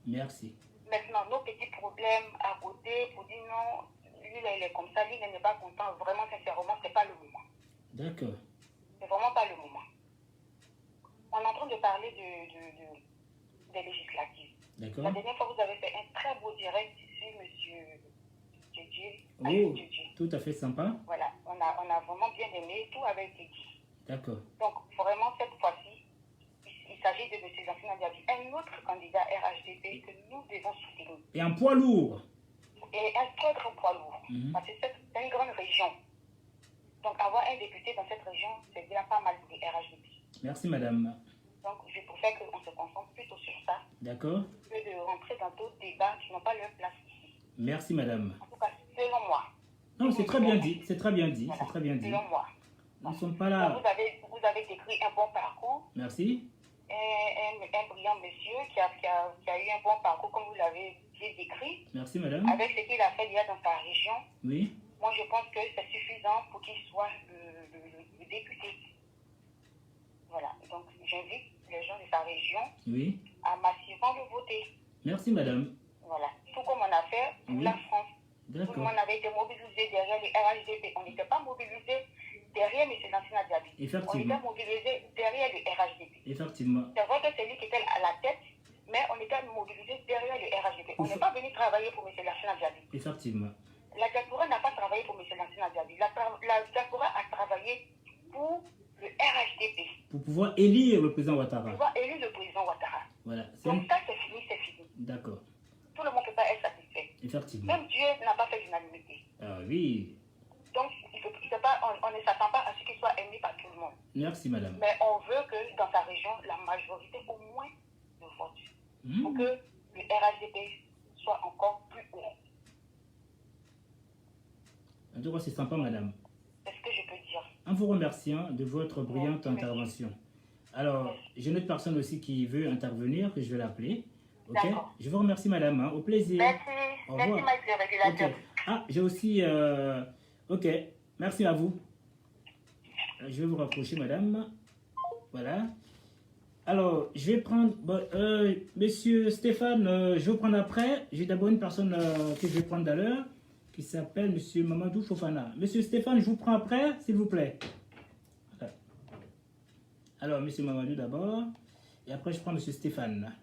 Merci. Maintenant, nos petits problèmes à côté, pour dire non, lui, il est comme ça, lui, il n'est pas content, vraiment, sincèrement, ce n'est pas le moment. D'accord. C'est vraiment pas le moment. On est en train de parler des législatives. D'accord. La dernière fois, vous avez fait un très beau direct sur M. Djedje. Oh, tout à fait sympa. Voilà, on a vraiment bien aimé, tout avait été dit. D'accord. Donc, vraiment, cette fois-ci, il s'agit de M. Lansina Diaby, un autre candidat RHDP que nous devons soutenir. Et un poids lourd. Et un très grand poids lourd. Parce que c'est une grande région. Donc, avoir un député dans cette région, c'est bien pas mal pour les RHDP. Merci, madame. Donc, je préfère qu'on se concentre plutôt sur ça. D'accord. Que de rentrer dans d'autres débats qui n'ont pas leur place ici. Merci, madame. En tout cas, selon moi. Non, c'est très bien dit. C'est très bien dit. Voilà, c'est très bien dit. selon moi. Nous ne sommes pas là. Donc, vous avez décrit un bon parcours. Merci. Un brillant monsieur qui a eu un bon parcours, comme vous l'avez décrit. Merci, madame. Avec ce qu'il a fait déjà dans sa région. Oui. Moi, je pense que c'est suffisant pour qu'il soit le député. Voilà. Donc, j'invite les gens de sa région Oui. à massivement le voter. Merci, madame. Voilà. Tout comme on a fait pour la France. Tout le D'accord. monde avait été mobilisé derrière les RHDP. On n'était pas mobilisé derrière M. Lansina Diaby. On Effectivement. était mobilisé derrière le RHDP. Effectivement. C'est vrai que c'est lui qui était à la tête, mais on était mobilisé derrière le RHDP. On n'est pas venu travailler pour M. Lansina Diaby. Effectivement. La diaspora n'a pas travaillé pour M. Lansina Diaby. La diaspora a travaillé pour le RHDP. Pour pouvoir élire le président Ouattara. Pour pouvoir élire le président Ouattara. Voilà. Donc ça, c'est fini, c'est fini. D'accord. Tout le monde ne peut pas être satisfait. Effectivement. Même Dieu n'a pas fait l'unanimité. Ah oui. Donc, on ne s'attend pas à ce qu'il soit aimé par tout le monde. Merci, madame. Mais on veut que dans sa région, la majorité au moins le vote. Pour que le RHDP soit encore plus haut. En tout cas, c'est sympa, madame. C'est ce que je peux dire. En vous remerciant de votre brillante intervention. Alors, j'ai une autre personne aussi qui veut intervenir, que je vais l'appeler. Ok. Je vous remercie, madame. Hein. Au plaisir. Merci. Au Merci, revoir. Mike, le régulateur. Okay. Ah, j'ai aussi... Ok. Merci à vous. Je vais vous rapprocher, madame. Voilà. Alors, je vais prendre... Bon, monsieur Stéphane, je vais vous prendre après. J'ai d'abord une personne que je vais prendre tout à l'heure, qui s'appelle monsieur Mamadou Fofana. Monsieur Stéphane, je vous prends après, s'il vous plaît. Voilà. Alors, monsieur Mamadou d'abord. Et après, je prends monsieur Stéphane.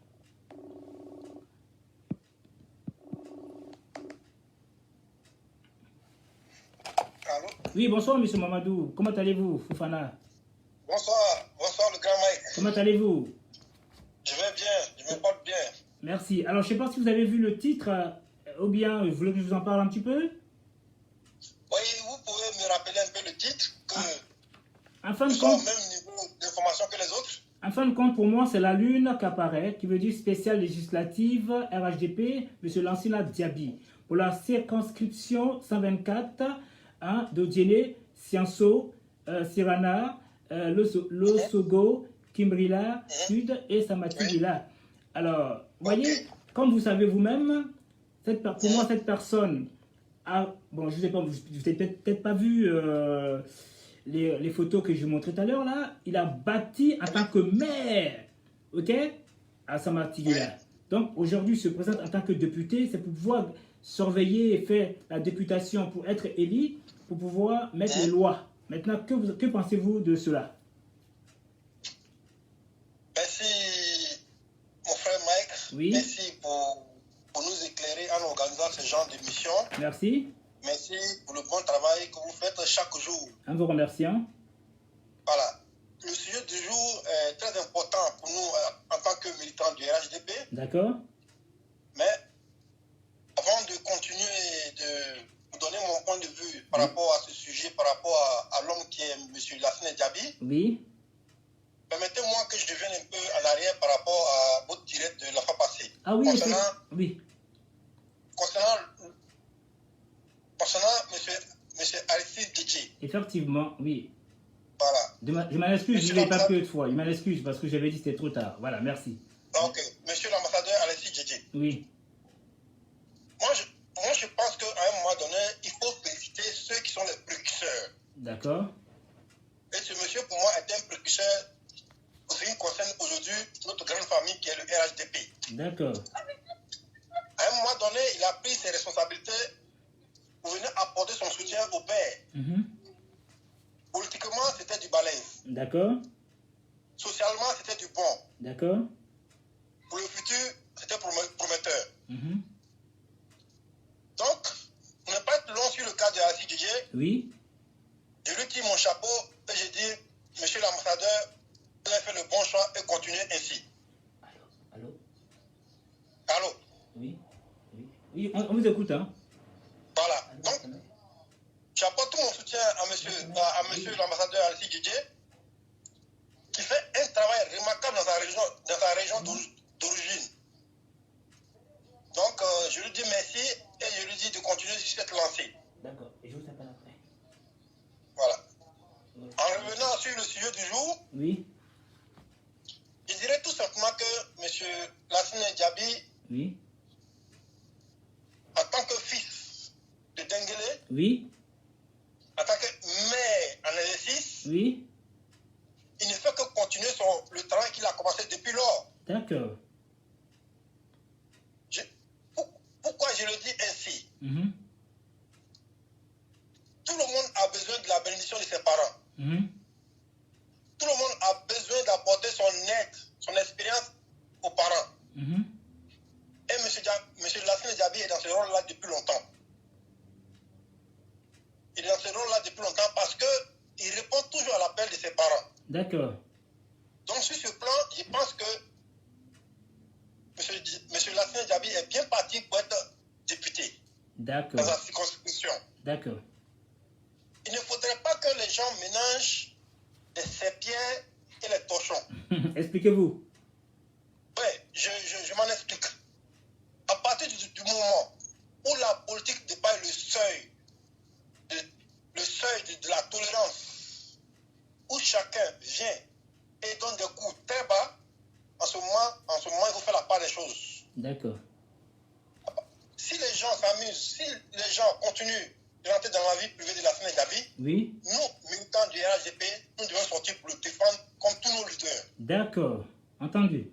Allô? Oui, bonsoir, monsieur Mamadou. Comment allez-vous, Fofana? Bonsoir, bonsoir le grand Mike. Comment allez-vous? Je vais bien, je me porte bien. Merci. Alors, je ne sais pas si vous avez vu le titre, ou bien vous voulez que je vous en parle un petit peu? Oui, vous pouvez me rappeler un peu le titre, que en fin de nous sommes compte, au même niveau d'information que les autres. En fin de compte, pour moi, c'est la lune qui apparaît, qui veut dire spéciale législative RHDP, M. Lansina Diaby, pour la circonscription 124 hein, d'Odjene, Sianso, Sirana, Losogo, Kimbrila, Sud et Samatigila. Alors, vous voyez, comme vous savez vous-même, pour moi, cette personne a, bon, je ne sais pas, vous n'avez peut-être pas vu les photos que je vous montrais tout à l'heure, là, il a bâti en tant que maire, ok, à Samatigila. Donc, aujourd'hui, il se présente en tant que député, c'est pour pouvoir surveiller et faire la députation pour être élu, pour pouvoir mettre les lois. Maintenant, que pensez-vous de cela? Merci, mon frère Mike. Oui. Merci pour nous éclairer en organisant ce genre d'émission. Merci. Merci pour le bon travail que vous faites chaque jour. En vous remerciant. Voilà. Le sujet du jour est très important pour nous en tant que militants du RHDP. D'accord. Mais avant de continuer de vous donner mon point de vue par rapport à ce sujet, par rapport à l'homme qui est M. Lansina Diaby, oui. Permettez-moi que je revienne un peu en arrière par rapport à votre direct de la fois passée. Ah oui, concernant Djidji. Effectivement, oui. Voilà. Je m'en excuse, je ne l'ai pas pu autrefois. Je m'en excuse parce que j'avais dit que c'était trop tard. Voilà, merci. Ok. Monsieur l'ambassadeur Alexis Djidji. Oui. Moi, je pense qu'à un moment donné, il faut féliciter ceux qui sont les précurseurs. D'accord. Et ce monsieur, pour moi, est un précurseur pour ce qui concerne aujourd'hui notre grande famille qui est le RHDP. D'accord. À un moment donné, il a pris ses responsabilités pour venir apporter son soutien au père. Politiquement, c'était du balèze. D'accord. Socialement, c'était du bon. D'accord. Pour le futur, c'était prometteur. Donc, pour ne pas être long sur le cas de Alexis Djidji, oui. Je lui tire mon chapeau et je dis, monsieur l'ambassadeur, vous avez fait le bon choix et continuez ainsi. Allô? Allô? Oui. Oui, on vous écoute, hein? Voilà. Donc, j'apporte tout mon soutien à monsieur l'ambassadeur Alexis Djidji, qui fait un travail remarquable dans sa région d'origine. Donc, je lui dis merci et je lui dis de continuer sur cette lancée. D'accord. Et je vous appelle après. Voilà. En revenant sur le sujet du jour, oui. Je dirais tout simplement que M. Lassine Diaby, oui. En tant que fils de Denguele, oui. En tant que maire en exercice, oui. Il ne fait que continuer le travail qu'il a commencé depuis lors. D'accord. Pourquoi je le dis ainsi? Tout le monde a besoin de la bénédiction de ses parents. Tout le monde a besoin d'apporter son aide, son expérience aux parents. Et M. Lassine Diaby est dans ce rôle-là depuis longtemps. Il est dans ce rôle-là depuis longtemps parce qu'il répond toujours à l'appel de ses parents. D'accord. Donc sur ce plan, je pense que M. Lassine Diaby est bien parti pour être député. D'accord. Dans sa circonscription. D'accord. Il ne faudrait pas que les gens ménagent les serpillères et les torchons. Expliquez-vous. Oui, je m'en explique. À partir du moment où la politique dépasse le seuil de la tolérance, où chacun vient et donne des coups très bas, en ce moment, il faut faire la part des choses. D'accord. Si les gens s'amusent, si les gens continuent de rentrer dans la vie privée de Lassine Diaby, oui. Nous, militants du RHDP, nous devons sortir pour le défendre comme tous nos leaders. D'accord. Entendu.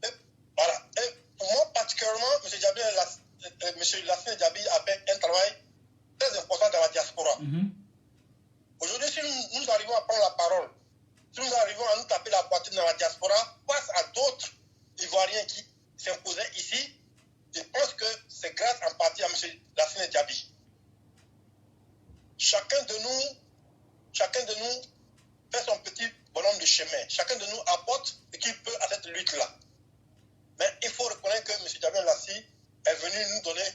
Et, voilà. Et pour moi, particulièrement, M. Lassine Diaby a fait un travail très important dans la diaspora. Aujourd'hui, si nous arrivons à prendre la parole, si nous arrivons à nous taper la poitrine dans la diaspora, face à d'autres Ivoiriens qui s'imposaient ici, je pense que c'est grâce en partie à M. Lassine Diaby. Chacun de nous fait son petit bonhomme de chemin. Chacun de nous apporte ce qu'il peut à cette lutte-là. Mais il faut reconnaître que M. Diaby Lassi est venu nous donner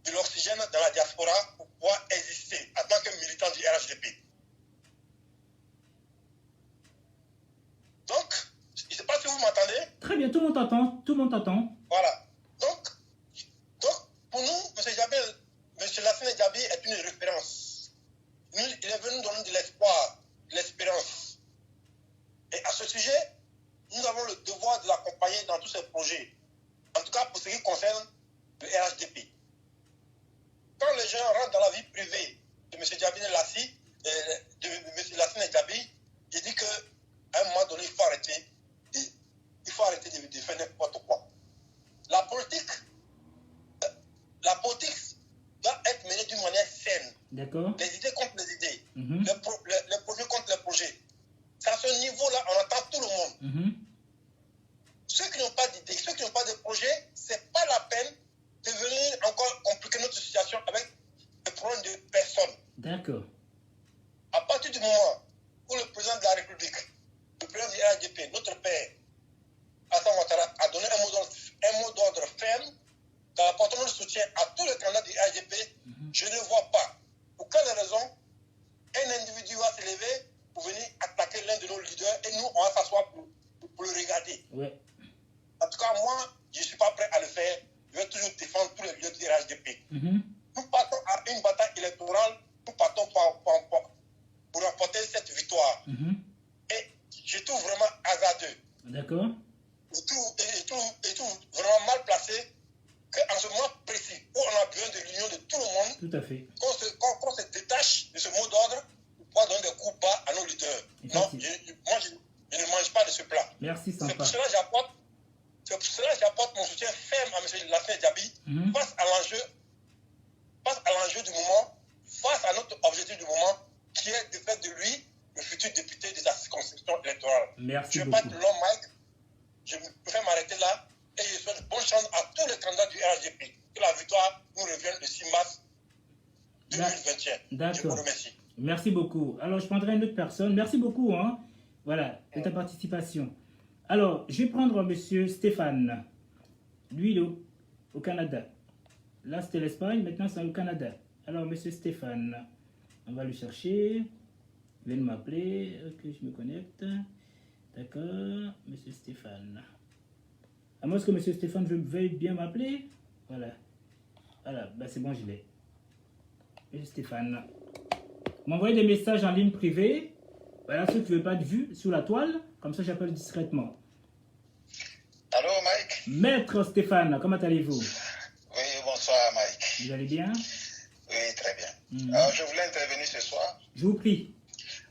de l'oxygène dans la diaspora pour pouvoir exister en tant que militant du RHDP. Donc, je ne sais pas si vous m'entendez. Très bien, tout le monde t'entend. Tout le monde t'entend. Voilà. Donc, pour nous, M. Lassine Diaby est une référence. Il est venu nous donner de l'espoir, de l'espérance. Et à ce sujet, nous avons le devoir de l'accompagner dans tous ses projets. En tout cas, pour ce qui concerne le RHDP. Quand les gens rentrent dans la vie privée de M. Diaby Lassi, de M. Lassine Diaby, il dit qu'à un moment donné, il faut arrêter de faire n'importe quoi. La politique doit être menée d'une manière saine. D'accord. Les idées contre les idées, les projets contre les projets. C'est à ce niveau-là, on entend tout le monde. Ceux qui n'ont pas d'idées, ceux qui n'ont pas de projet, ce n'est pas la peine de venir encore compliquer notre situation avec des problèmes de personnes. D'accord. À partir du moment où le président de la République, le président du RHDP, notre père, Alassane Ouattara, a donné un mot d'ordre ferme dans l'apportement de soutien à tous les candidats du RHDP, je ne vois pas pour quelle raison un individu va se lever pour venir attaquer l'un de nos leaders et nous, on va s'asseoir pour le regarder. Ouais. En tout cas, moi, je ne suis pas prêt à le faire. Je vais toujours défendre tous les leaders du RHDP. Nous partons à une bataille électorale, nous partons je trouve vraiment mal placé qu'en ce moment précis, où on a besoin de l'union de tout le monde, Tout à fait. qu'on se détache de ce mot d'ordre pour pouvoir donner des coups bas à nos leaders. Non, moi, je ne mange pas de ce plat. Merci, C'est Sympa. pour cela que j'apporte mon soutien ferme à M. Lassine Diaby face à l'enjeu du moment, face à notre objectif du moment, qui est de faire de lui le futur député de sa circonscription électorale. Merci Je ne vais beaucoup. pas être long, Mike. Je préfère m'arrêter là et je souhaite bonne chance à tous les candidats du RHDP. Que la victoire nous revienne le 6 mars 2021. D'accord. Je vous remercie. Merci beaucoup. Alors, je prendrai une autre personne. Merci beaucoup, hein. Voilà, de ta participation. Alors, je vais prendre monsieur Stéphane. Lui, il est au Canada. Là, c'était l'Espagne, maintenant, c'est au Canada. Alors, monsieur Stéphane, on va le chercher. Il vient de m'appeler. Ok, je me connecte. D'accord, monsieur Stéphane. À moins que monsieur Stéphane veuille bien m'appeler. Voilà. Voilà, ben, c'est bon, je l'ai. Monsieur Stéphane. M'envoyez des messages en ligne privée. Voilà, ceux qui ne veulent pas être vus sur la toile. Comme ça, j'appelle discrètement. Allô, Mike? Maître Stéphane, comment allez-vous? Oui, bonsoir, Mike. Vous allez bien? Oui, très bien. Alors, je voulais intervenir ce soir Je vous prie.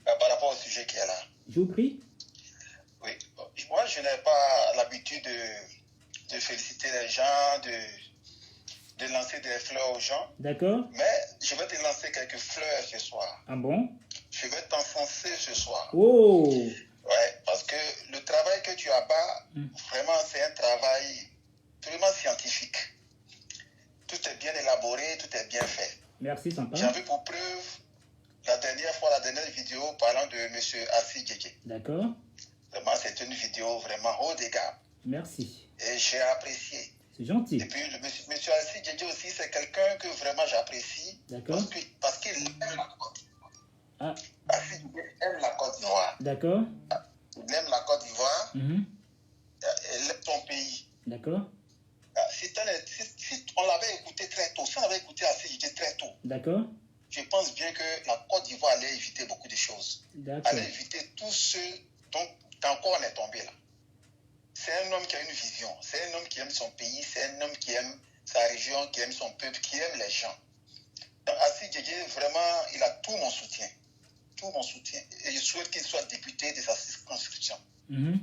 par rapport au sujet qui est là. Je vous prie. Oui, moi, je n'ai pas l'habitude de féliciter les gens, de lancer des fleurs aux gens. D'accord. Mais je vais te lancer quelques fleurs ce soir. Ah bon? Je vais t'enfoncer ce soir. Oh! Ouais, parce que le travail que tu abats, vraiment, c'est un travail vraiment scientifique. Tout est bien élaboré, tout est bien fait. Merci, sympa. J'avais pour preuve la dernière vidéo parlant de M. Assi Djedje. D'accord. Vraiment, c'est une vidéo vraiment haut de gamme. Merci. Et j'ai apprécié. C'est gentil. Et puis, M. Assi Djedje aussi, c'est quelqu'un que vraiment j'apprécie. D'accord. Parce qu'il aime la Côte d'Ivoire. Ah, Assi Djedje aime la Côte d'Ivoire. d'accord. Il aime la Côte d'Ivoire. Mhm. Il aime son pays. D'accord. Si on l'avait écouté très tôt, si on avait écouté Assi Djedje très tôt, D'accord. je pense bien que la Côte d'Ivoire allait éviter beaucoup de choses. D'accord. Allait éviter tout ce dont encore on est tombé là. C'est un homme qui a une vision. C'est un homme qui aime son pays. C'est un homme qui aime sa région, qui aime son peuple, qui aime les gens. Donc, Assi Djedje, vraiment, il a tout mon soutien. Tout mon soutien. Et je souhaite qu'il soit député de sa circonscription. Mhm.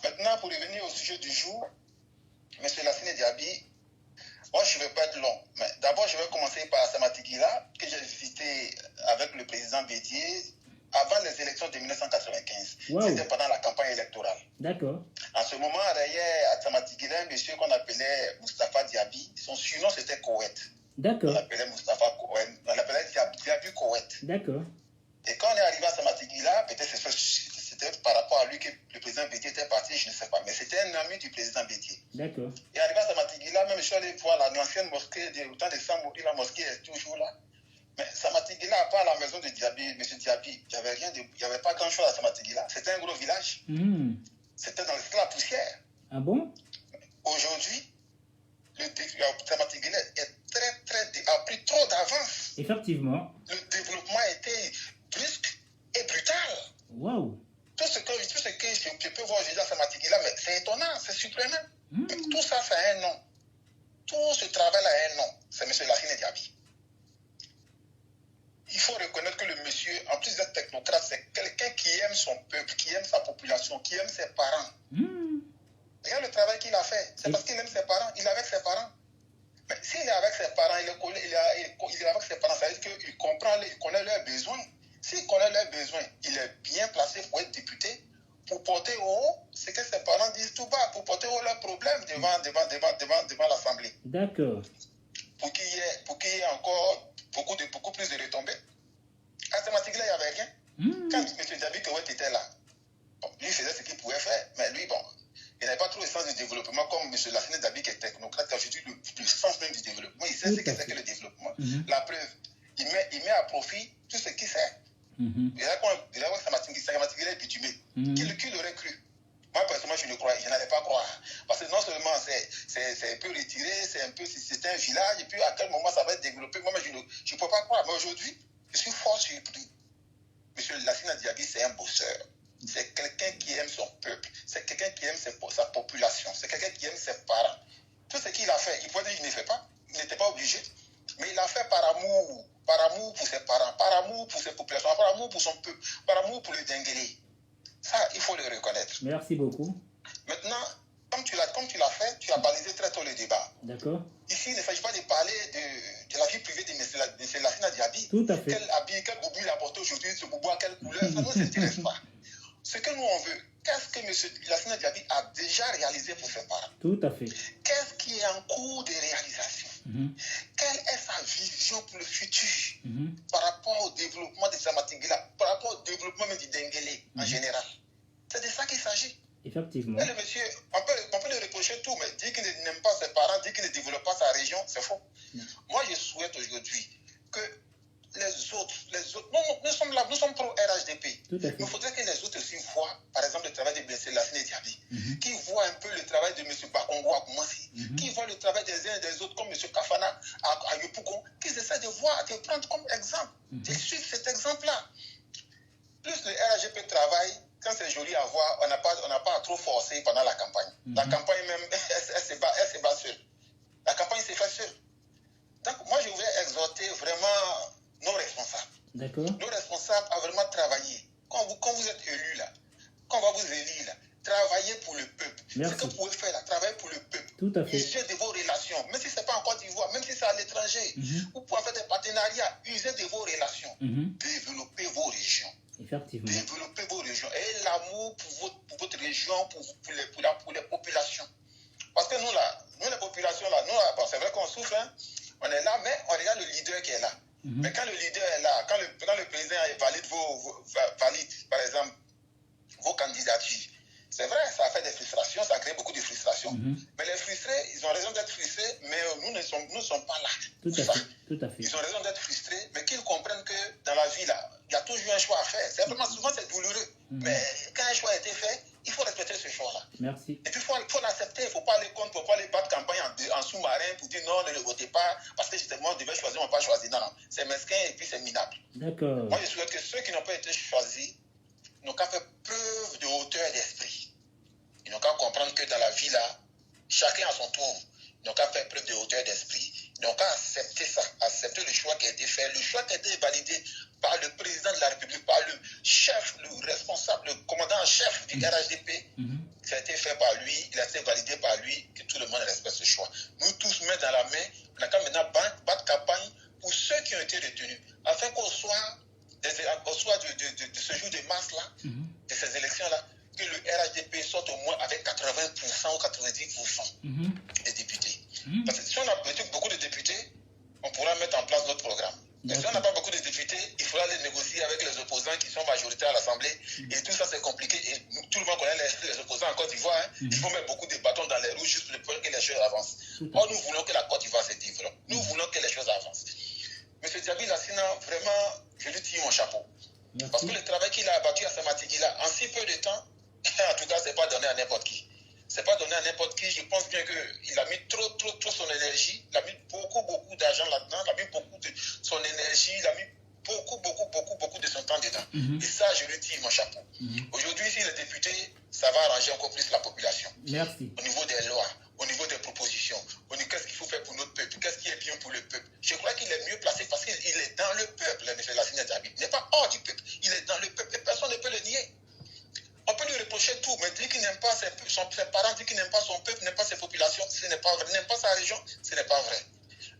Maintenant, pour revenir au sujet du jour, M. Lassine Diaby, moi, je ne vais pas être long. Mais d'abord, je vais commencer par Samatigila, que j'ai visité avec le président Bédier avant les élections de 1995. Wow. C'était pendant la campagne électorale. D'accord. En ce moment, derrière à Samatigila, un monsieur qu'on appelait Moustapha Diaby, son surnom c'était Koweït. On D'accord. l'appelait Moustapha Koweït, on l'appelait Diaby Koweït. D'accord. Et quand on est arrivé à Samatigila, peut-être c'était par rapport à lui que le président Bédier était parti, je ne sais pas. Mais c'était un ami du président Bédier. D'accord. Et arrivé à Samatigila, même je suis allé voir l'ancienne mosquée, au temps de Sambouri, la mosquée est toujours là. Mais Samatigila, à part la maison de Diaby, M. Diaby, il n'y avait pas grand-chose à Samatigila. C'était un gros village. Mhm. C'était dans la poussière. Ah bon? Aujourd'hui, Samatigila a pris trop d'avance. Effectivement. Le développement a été brusque et brutal. Waouh. Tout ce que je peux voir aujourd'hui à Samatigila, mais c'est étonnant, c'est surprenant. Tout ça, ça a un nom. Tout ce travail a un nom. C'est M. Lassine Diaby. Il faut reconnaître que le monsieur, en plus d'être technocrate, c'est quelqu'un qui aime son peuple, qui aime sa population, qui aime ses parents. Regarde le travail qu'il a fait. C'est parce qu'il aime ses parents. Il est avec ses parents. Mais s'il est avec ses parents, il est avec ses parents, ça veut dire qu'il comprend, il connaît leurs besoins. S'il connaît leurs besoins, il est bien placé pour être député, pour porter haut ce que ses parents disent tout bas, pour porter haut leurs problèmes devant l'Assemblée. D'accord. Pour qu'il y ait encore beaucoup plus de retombées. À ce moment-là, il n'y avait rien. Quand M. Diaby Koweït était là, bon, lui faisait ce qu'il pouvait faire, mais lui, bon, il n'avait pas trop le sens du développement comme M. Lassine Diaby qui est technocrate, qui a aujourd'hui le sens même du développement. Il sait ce que c'est que le développement. La preuve, il met à profit tout ce qu'il sait. Il a quand Samatigila est bitumé. Qui l'aurait cru? Moi, personnellement, je n'allais pas croire. Parce que non seulement c'est un peu retiré, c'est un village, et puis à quel moment ça va être développé, moi, je ne peux pas croire. Mais aujourd'hui, je suis fort surpris. M. Lassine Diaby, c'est un bosseur. c'est quelqu'un qui aime son peuple, c'est quelqu'un qui aime sa population, c'est quelqu'un qui aime ses parents. Tout ce qu'il a fait, il peut dire qu'il ne fait pas, il n'était pas obligé, mais il a fait par amour pour ses parents, par amour pour ses populations, par amour pour son peuple, par amour pour le Denguélé. Ça, il faut le reconnaître. Merci beaucoup. Maintenant, comme tu l'as fait, tu as balisé très tôt le débat. D'accord. Ici, il ne s'agit pas de parler de la vie privée de M. Lassina Diaby. Tout à fait. Quel habit, quel boubou il a porté aujourd'hui, ce boubou à quelle couleur, ça ne nous intéresse pas. Ce que nous on veut, qu'est-ce que M. Lassina Diaby a déjà réalisé pour ses parents? Tout à fait. Qu'est-ce qui est en cours de réalisation? Quelle est sa vision pour le futur par rapport au développement de Samatigila, par rapport au développement du Denguélé en général? C'est de ça qu'il s'agit. Effectivement. Et le monsieur, on peut le reprocher tout, mais dire qu'il n'aime pas ses parents, dire qu'il ne développe pas sa région, c'est faux. Moi, je souhaite aujourd'hui que les autres, nous sommes là, nous sommes pro RHDP. Il faudrait que les autres aussi voient, par exemple, le travail de M. Lassina Diaby, qui voient un peu le travail de M. Bakongo à Koumassi, qui voient le travail des uns et des autres, comme M. Kafana à Yopougon, qu'ils essaient de voir, de prendre comme exemple, de suivre cet exemple-là. Plus le RHDP travaille, quand c'est joli à voir, on n'a pas à trop forcer pendant la campagne. La campagne même, elle se bat seule. La campagne s'est faite seule. Donc moi, je voudrais exhorter vraiment nos responsables. D'accord. Nos responsables à vraiment travailler. Quand vous êtes élus là, quand on va vous élire là, travaillez pour le peuple. Merci. Ce que vous pouvez faire là, travaillez pour le peuple. Tout à fait. Usez de vos relations, même si ce n'est pas en Côte d'Ivoire, même si c'est à l'étranger. Vous pouvez faire des partenariats, usez de vos relations. Développez vos régions. Effectivement. Développez vos régions. Et l'amour pour votre région, pour les populations. Parce que nous les populations, là, bon, c'est vrai qu'on souffre, hein. On est là, mais on regarde le leader qui est là. Mais quand le leader est là, quand le président valide par exemple, vos candidatures, c'est vrai, ça fait des frustrations, ça crée beaucoup de frustrations. Mais les frustrés, ils ont raison d'être frustrés, mais nous ne sommes pas là. Tout à fait. Ils ont raison d'être frustrés, mais qu'ils comprennent que dans la vie, là, il y a toujours un choix à faire. C'est vraiment souvent, c'est douloureux. Mais quand un choix a été fait, il faut respecter ce choix-là. Merci. Et puis, il faut l'accepter. Il ne faut pas aller contre, il ne faut pas aller battre campagne en sous-marin pour dire non, ne le votez pas, parce que justement, on devait choisir, on n'a pas choisi. Non, non. C'est mesquin et puis c'est minable. D'accord. Moi, je souhaite que ceux qui n'ont pas été choisis n'ont qu'à faire preuve de hauteur d'esprit. Ils n'ont qu'à comprendre que dans la vie, là, chacun à son tour, ils n'ont qu'à faire preuve de hauteur d'esprit. Ils n'ont qu'à accepter ça, accepter le choix qui a été fait, le choix qui a été validé par le président de la République, par le chef, le responsable, le commandant en chef du RHDP. Ça a été fait par lui, il a été validé par lui, que tout le monde respecte ce choix. Nous tous, main dans la main, on a qu'à maintenant battre campagne pour ceux qui ont été retenus, afin qu'au soir de ce jour de mars-là, de ces élections-là, que le RHDP sorte au moins avec 80% ou 90% des députés. Parce que si on a beaucoup de députés, on pourra mettre en place notre programme. Mais si on n'a pas beaucoup de députés, il faudra les négocier avec les opposants qui sont majoritaires à l'Assemblée. Et tout ça, c'est compliqué. Et tout le monde connaît les opposants en Côte d'Ivoire. Hein. Il faut mettre beaucoup de bâtons dans les roues juste pour que les choses avancent. Or, nous voulons que la Côte d'Ivoire se développe. Nous voulons que les choses avancent. M. Diaby Lassina, vraiment, je lui tire mon chapeau. Parce que le travail qu'il a abattu à Samatigila, en si peu de temps, en tout cas, ce n'est pas donné à n'importe qui. C'est pas donné à n'importe qui. Je pense bien qu'il a mis trop son énergie. Il a mis beaucoup d'argent là-dedans. Il a mis beaucoup de son énergie. Il a mis beaucoup de son temps dedans. Et ça, je lui tire mon chapeau. Aujourd'hui, s'il est député, ça va arranger encore plus la population. Merci. Au niveau des lois, au niveau des propositions, au niveau qu'est-ce qu'il faut faire pour notre peuple, qu'est-ce qui est bien pour le peuple. Je crois qu'il est mieux placé parce qu'il est dans le peuple, M. Lassina Diaby. Il n'est pas hors du peuple. Il est dans le peuple et personne ne peut le nier. On peut lui reprocher tout, mais dire qu'il n'aime pas ses parents, dire qu'il n'aime pas son peuple, n'aime pas ses populations, ce n'est pas vrai. N'aime pas sa région, ce n'est pas vrai.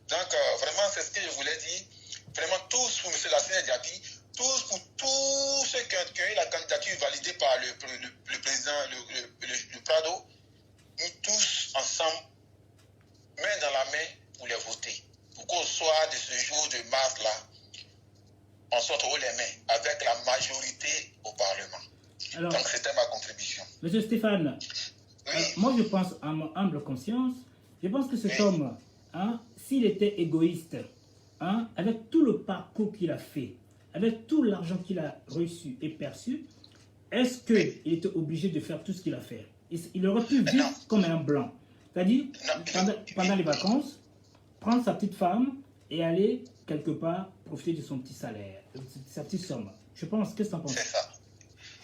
Donc, vraiment, c'est ce que je voulais dire. Vraiment, tous pour M. Lassina Diaby, tous pour tous ceux qui ont eu la candidature validée par le président, le Prado, nous tous ensemble, main dans la main, pour les voter. Pour qu'au soir de ce jour de mars-là, on sorte haut les mains avec la majorité au Parlement. Alors, donc, c'était ma contribution. Monsieur Stéphane, moi je pense, à mon humble conscience, je pense que cet homme, s'il était égoïste, avec tout le parcours qu'il a fait, avec tout l'argent qu'il a reçu et perçu, est-ce qu'il était obligé de faire tout ce qu'il a fait? Il aurait pu vivre comme un blanc. C'est-à-dire, pendant les vacances, prendre sa petite femme et aller quelque part profiter de son petit salaire, de sa petite somme. Je pense, qu'est-ce que tu en penses? C'est ça.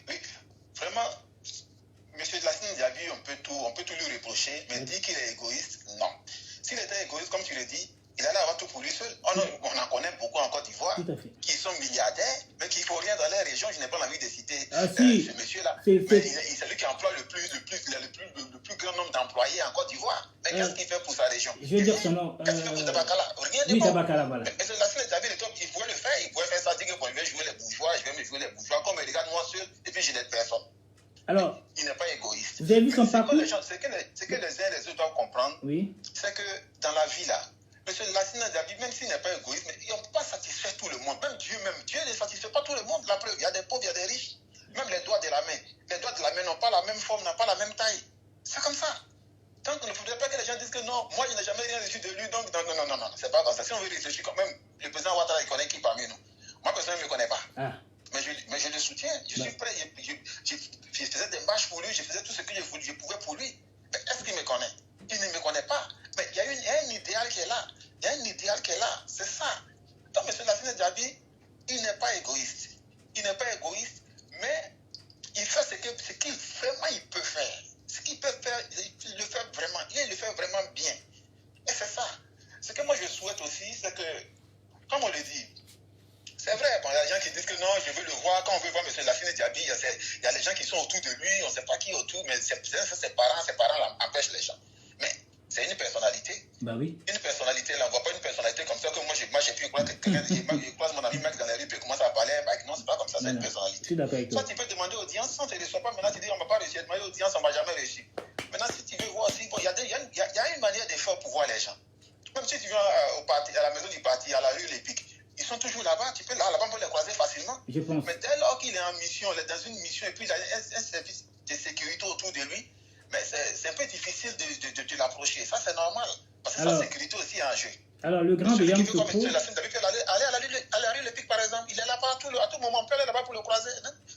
Oui, reprocher, mais dire qu'il est égoïste, non. S'il était égoïste, comme tu le dis, il allait avoir tout pour lui seul. On en connaît beaucoup en Côte d'Ivoire qui sont milliardaires, mais qui ne font rien dans les régions. Je n'ai pas envie de citer ce monsieur-là. C'est lui qui emploie le plus grand nombre d'employés en Côte d'Ivoire. Mais qu'est-ce qu'il fait pour sa région? Je vais dire son nom. Qu'est-ce qu'il fait pour Tabakala? Rien de oui, bon. Tabakala, voilà. Mais c'est la seule David, il pouvait le faire. Il pouvait faire ça, dire que bon, je vais jouer les bourgeois, je vais me jouer les bourgeois. Comme il regarde moi seul, et puis je n'aide personne. Alors, il n'est pas égoïste. Vous avez vu son parcours? Ce que les uns et les autres doivent comprendre, c'est que dans la vie là, M. Lassina Diaby, même s'il n'est pas égoïste, mais il ne peut pas satisfaire tout le monde. Même Dieu ne satisfait pas tout le monde. La preuve, il y a des pauvres, il y a des riches. Même les doigts de la main. Les doigts de la main n'ont pas la même forme, n'ont pas la même taille. C'est comme ça. Donc, il ne faudrait pas que les gens disent que non, moi, je n'ai jamais rien reçu de lui, donc non. C'est pas comme ça. Si on veut réfléchir quand même, le président Ouattara, il connaît qui parmi nous. Moi, personnellement, je ne me connais pas. Mais je le soutiens. Je suis prêt. Je faisais des marches pour lui, je faisais tout ce que je pouvais pour lui. Mais est-ce qu'il me connaît? Il ne me connaît pas. Mais il y a un idéal qui est là. Il y a un idéal qui est là. C'est ça. Donc, M. Lassina Diaby, il n'est pas égoïste. Il n'est pas égoïste, mais il fait ce qu'il vraiment il peut faire. Ce qu'il peut faire, il le fait vraiment. Il le fait vraiment bien. Et c'est ça. Ce que moi je souhaite aussi, c'est que, comme on le dit, c'est vrai, il y a des gens qui disent que non, je veux le voir. Quand on veut voir M. Lassina Diaby, il y a les gens qui sont autour de lui, on ne sait pas qui est autour, mais ses parents empêchent les gens. Mais c'est une personnalité. Bah oui. Une personnalité, là, on ne voit pas une personnalité comme ça que moi j'ai pu croire que quelqu'un, je croise mon ami Max dans les rues, puis commence à parler, non, c'est pas comme ça, c'est une personnalité. Soit tu peux demander audience, sans te reçoit pas, maintenant tu dis on ne va pas réussir, demander audience, on ne va jamais réussir. Maintenant, si tu veux voir aussi, il y a une manière de faire pour voir les gens. Même si tu viens à la maison du parti, à la rue L'Épique, ils sont toujours là-bas, tu peux là-bas on peut les croiser facilement. Je pense. Mais dès lors qu'il est en mission, il est dans une mission, et puis il a un service de sécurité autour de lui, mais c'est un peu difficile de l'approcher. Ça, c'est normal. Parce que sa sécurité aussi est en jeu. Alors, le grand de Yamoussoukro... Aller à la rue L'Épique, par exemple. Il est là partout, à tout moment. On peut aller là-bas pour le croiser,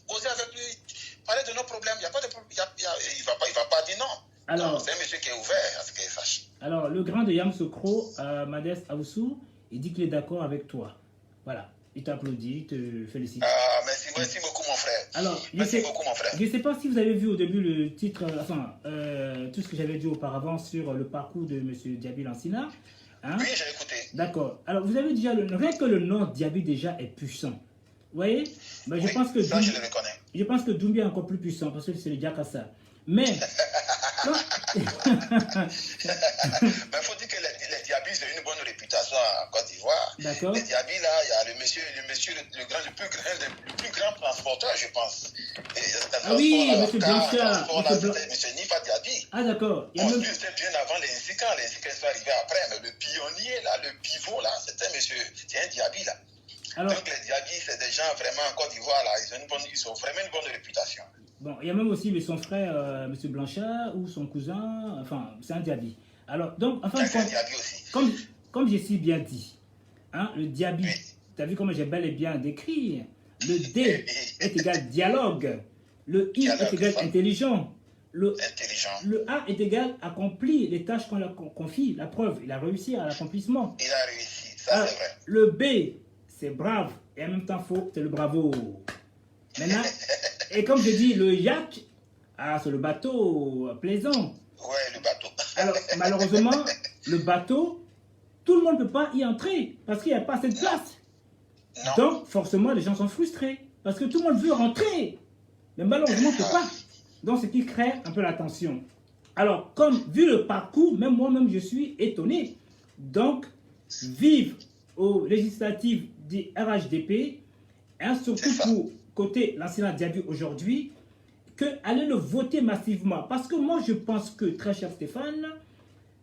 causer avec lui, parler de nos problèmes. Il n'y a pas de problème. Il ne va pas dire non. Alors, c'est un monsieur qui est ouvert à ce qu'il sache. Alors, le grand de Yamoussoukro, Madès Aoussou, il dit qu'il est d'accord avec toi. Voilà. Il t'applaudit, il te félicite. Merci beaucoup, mon frère. Alors, merci beaucoup, mon frère. Je ne sais pas si vous avez vu au début le titre, tout ce que j'avais dit auparavant sur le parcours de M. Diaby Lassina. Hein? Oui, j'ai écouté. D'accord. Alors, vous avez déjà, rien que le nom Diaby déjà est puissant. Vous voyez? Je pense que ça, je le reconnais. Je pense que Doumbia est encore plus puissant parce que c'est le Diakassa. Mais... Mais il faut dire que les Diaby, c'est une bonne réputation en Côte d'Ivoire. D'accord. Les Diaby, là, il y a le plus grand transporteur, je pense. Oui, M. Blanchard. M. Nifa Diaby. Ah, d'accord. C'était bien avant les Insikans. Les Insikans sont arrivés après. Mais le pionnier, là, le pivot, là, c'est un Diaby, là. Alors, donc les Diaby, c'est des gens vraiment en Côte d'Ivoire, là, ils ont vraiment une bonne réputation. Bon, il y a même aussi son frère, M. Blanchard, ou son cousin, enfin, c'est un Diaby. Alors, donc, enfin, comme j'ai si bien dit, hein, le Diaby, tu as vu comment j'ai bel et bien décrit, le D est égal dialogue, le I est égal intelligent, le A est égal accompli les tâches qu'on lui confie, la preuve, il a réussi à l'accomplissement. Il a réussi, ça c'est vrai. Le B, c'est brave, et en même temps faux, c'est le bravo. Maintenant, et comme je dis, le yacht, c'est le bateau plaisant. Ouais, le bateau. Alors, malheureusement, le bateau, tout le monde ne peut pas y entrer parce qu'il n'y a pas assez de place. Non. Donc, forcément, les gens sont frustrés parce que tout le monde veut rentrer. Mais malheureusement, on ne peut pas. Donc, ce qui crée un peu la tension. Alors, vu le parcours, même moi-même, je suis étonné. Donc, vive aux législatives du RHDP, hein, surtout pour côté Lassina Diaby aujourd'hui, allez le voter massivement. Parce que moi, je pense que, très cher Stéphane,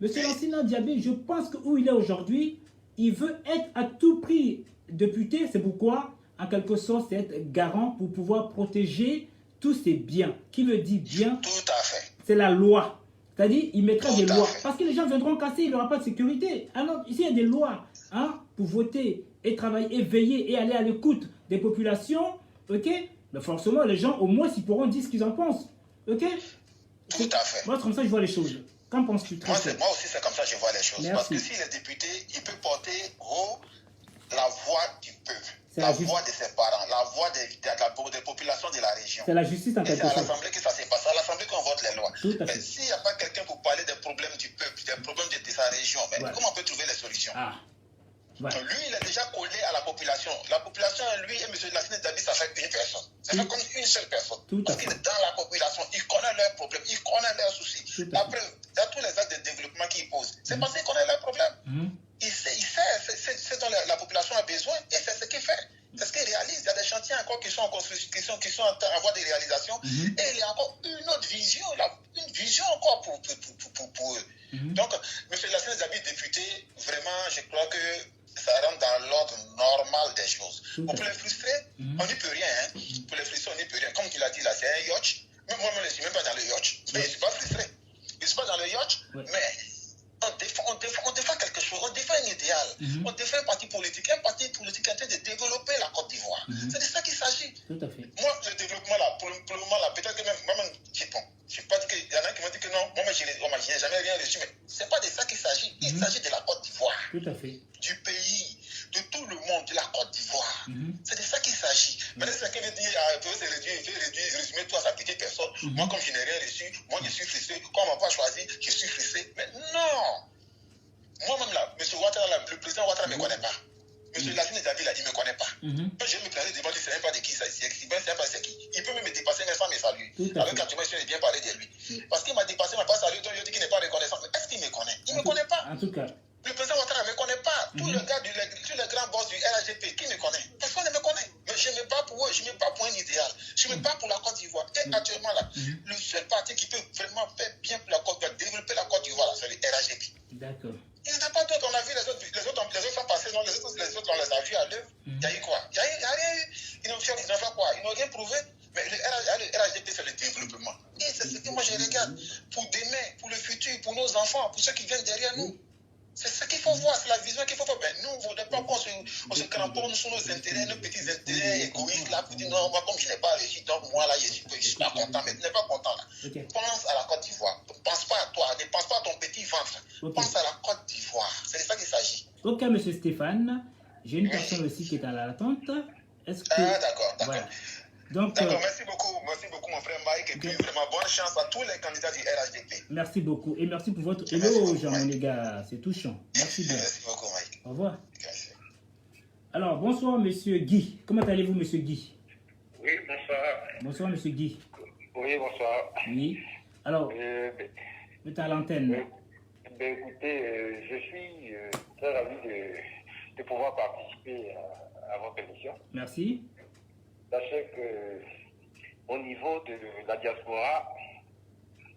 M. Lassina Diaby, je pense que où il est aujourd'hui, il veut être à tout prix député. C'est pourquoi, en quelque sorte, c'est être garant pour pouvoir protéger tous ces biens. Qui veut dire bien? Tout à fait. C'est la loi. C'est-à-dire, il mettra des lois. Parce que les gens viendront casser, il n'y aura pas de sécurité. Alors, ici, il y a des lois hein, pour voter et travailler et veiller et aller à l'écoute des populations. Ok? Mais forcément, les gens, au moins, ils pourront dire ce qu'ils en pensent. Ok? Tout à fait. Moi, c'est comme ça que je vois les choses. Qu'en penses-tu? Moi aussi, c'est comme ça que je vois les choses. Merci. Parce que s'il est député, il peut porter haut la voix du peuple, la voix de ses parents, la voix des populations de la région. C'est la justice en quelque sorte. sorte. C'est à l'Assemblée que ça s'est passé, à l'Assemblée qu'on vote les lois. Mais s'il n'y a pas quelqu'un pour parler des problèmes du peuple, des problèmes de sa région, mais comment on peut trouver les solutions? Voilà. Lui, il est déjà collé à la population. La population, lui et M. Lassine Dabi, ça fait une personne. Ça fait comme une seule personne. Parce qu'il est dans la population, il connaît leurs problèmes, il connaît leurs soucis. Après, il y a tous les actes de développement qu'il pose. C'est parce qu'il connaît leurs problèmes. Il sait ce dont la population a besoin et c'est ce qu'il fait. C'est ce qu'il réalise. Il y a des chantiers encore qui sont en construction, qui sont en voie de réalisation. Et il y a encore une autre vision. Il a une vision encore pour eux. Donc, M. Lassine Dabi, député, vraiment, je crois que ça rentre dans l'ordre normal des choses. Pour les frustrés, on n'y peut rien. Hein. Pour les frustrés, on n'y peut rien. Comme tu l'as dit là, c'est un yacht. Moi, je ne suis même pas dans le yacht. Mais je ne suis pas frustré. Je ne suis pas dans le yacht, mais on défend quelque chose. On défend un idéal. On défend un parti politique. Un parti politique en train de développer la Côte d'Ivoire. C'est de ça qu'il s'agit. Tout à fait. Moi, le développement là, pour le moment là, peut-être que même, je ne sais pas qu'il y en a qui m'ont dit que non, moi, je n'ai jamais rien reçu. Mais ce n'est pas de ça qu'il s'agit. Il s'agit de la Côte d'Ivoire. Tout à fait. Du pays, de tout le monde, de la Côte d'Ivoire. C'est de ça qu'il s'agit. Maintenant, c'est quelqu'un qui veut dire, il veut résumer tout à sa petite personne. Moi, comme je n'ai rien reçu, moi, je suis frustré. Comme on ne m'a pas choisi, je suis frustré. Mais non! Moi-même, là, M. Ouattara, le président Ouattara ne me connaît pas. M. Lassine Dabi, là, il ne me connaît pas. Quand je vais me placer devant lui, c'est même pas de qui ça c'est qui. Il peut même me dépasser, mais sans me saluer. Avec actuellement, je vais bien parler de lui. Parce qu'il m'a dépassé, il ne m'a pas salué, donc il dit qu'il n'est pas reconnaissant. Mais est-ce qu'il me connaît? Il ne me connaît pas. En tout cas. Le président Ouattara ne me connaît pas. Tous les grands boss du RHDP, qui me connaît? Personne ne me connaît. Mais je me bats pour eux, je me bats pour un idéal. Je me bats pour la Côte d'Ivoire. Et actuellement, là, le seul parti qui peut vraiment faire bien pour la Côte d'Ivoire, développer la Côte d'Ivoire, c'est le RHDP. D'accord. Il n'y en a pas d'autres. On a vu les autres sont passés, non, les autres, on les a vus à l'œuvre. Il y a eu quoi? Il n'y a rien eu. Ils n'ont fait quoi? Ils n'ont rien prouvé. Mais le RHDP, c'est le développement. Et c'est ce que moi je regarde. Pour demain, pour le futur, pour nos enfants, pour ceux qui viennent derrière nous. C'est ce qu'il faut voir, c'est la vision qu'il faut voir. Ben, nous, on ne veut pas qu'on se cramponne sur nos intérêts, nos petits intérêts égoïstes là, pour dire non, moi, comme je n'ai pas réussi, donc moi là, je suis pas content. Mais tu n'es pas content là. Pense à la Côte d'Ivoire. Ne pense pas à toi, ne pense pas à ton petit ventre. Pense à la Côte d'Ivoire. C'est de ça qu'il s'agit. Ok, M. Stéphane, j'ai une personne aussi qui est à l'attente. Est-ce que... Ah, d'accord. Voilà. D'accord, merci beaucoup mon frère Mike, et puis vraiment bonne chance à tous les candidats du RHDP. Merci beaucoup, et merci pour votre éloge, mon les gars, c'est touchant. Merci bien. Merci beaucoup Mike. Au revoir. Merci. Alors, bonsoir Monsieur Guy. Comment allez-vous Monsieur Guy? Oui, bonsoir. Bonsoir Monsieur Guy. Oui, bonsoir. Oui. Alors, vous êtes à l'antenne. Écoutez, je suis très ravi de pouvoir participer à votre émission. Merci. Sachez qu'au niveau de la diaspora,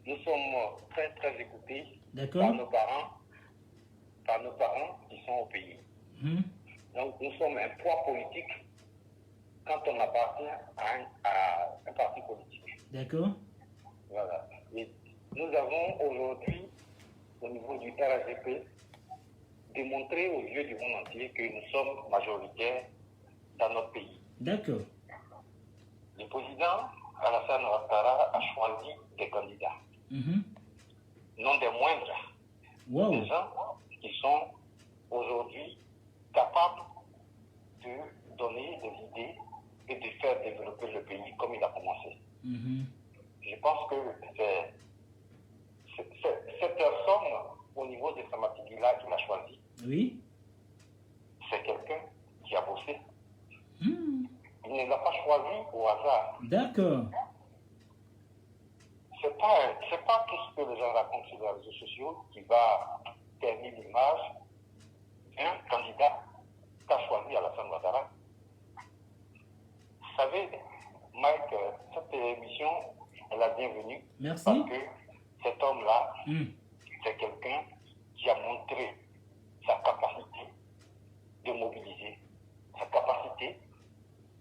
nous sommes très très écoutés par nos parents qui sont au pays. Donc nous sommes un poids politique quand on appartient à un parti politique. D'accord. Voilà. Et nous avons aujourd'hui, au niveau du RHDP, démontré aux yeux du monde entier que nous sommes majoritaires dans notre pays. D'accord. Le président Alassane Ouattara a choisi des candidats, non des moindres, des gens qui sont aujourd'hui capables de donner des idées et de faire développer le pays comme il a commencé. Je pense que cette personne, au niveau de Samatigila qu'il a choisi, c'est quelqu'un qui a bossé. Il ne l'a pas choisi au hasard. D'accord. C'est pas tout ce que les gens racontent sur les réseaux sociaux qui va terminer l'image d'un candidat qu'a choisi Alassane Ouattara. Vous savez, Mike, cette émission est la bienvenue. Merci. Parce que cet homme-là, c'est quelqu'un qui a montré sa capacité de mobiliser, sa capacité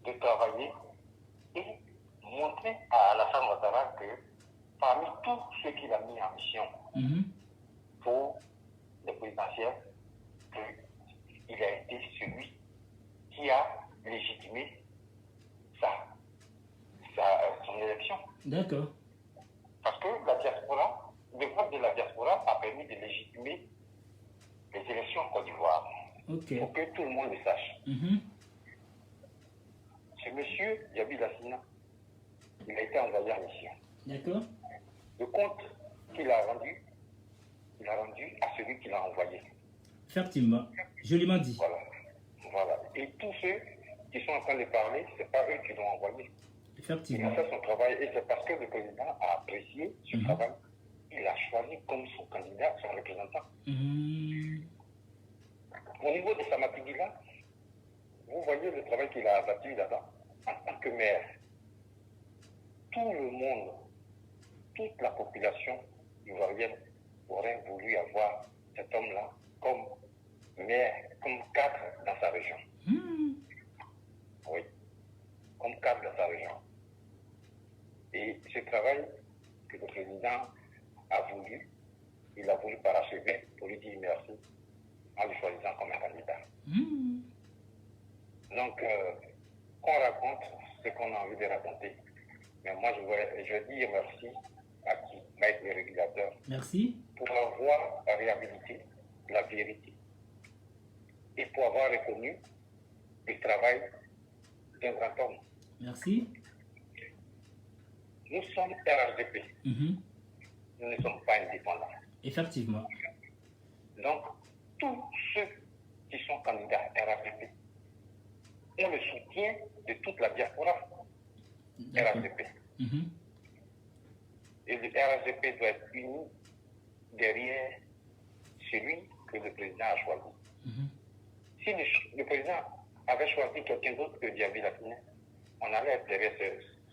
de travailler et montrer à Alassane Ouattara que parmi tous ceux qu'il a mis en mission pour les présidentielles, qu'il a été celui qui a légitimé son élection. D'accord. Parce que le vote de la diaspora a permis de légitimer les élections en Côte d'Ivoire. Ok. Pour que tout le monde le sache. Ce monsieur, Diaby Lassina, il a été envoyé en mission. D'accord. Le compte qu'il a rendu, il a rendu à celui qui l'a envoyé. Effectivement. Joliment dit. Voilà. Voilà. Et tous ceux qui sont en train de parler, ce n'est pas eux qui l'ont envoyé. Il Effectivement. a fait son travail et c'est parce que le président a apprécié ce travail. Il a choisi comme son candidat, son représentant. Au niveau de Samatigila, vous voyez le travail qu'il a abattu là-bas en tant que maire. Tout le monde, toute la population ivoirienne aurait voulu avoir cet homme-là comme maire, comme cadre dans sa région. Oui, comme cadre dans sa région. Et ce travail que le président a voulu, il a voulu parachever pour lui dire merci en le choisissant comme un candidat. Donc, qu'on raconte ce qu'on a envie de raconter. Mais moi, je veux dire merci à qui m'a été le régulateur. Merci. Pour avoir réhabilité la vérité et pour avoir reconnu le travail d'un grand homme. Merci. Nous sommes RHDP. Nous ne sommes pas indépendants. Effectivement. Donc, tous ceux qui sont candidats à RHDP ont le soutien de toute la diaspora RHDP. Et le RHDP doit être uni derrière celui que le président a choisi. Si le président avait choisi quelqu'un d'autre que Diaby Lassina, on allait être derrière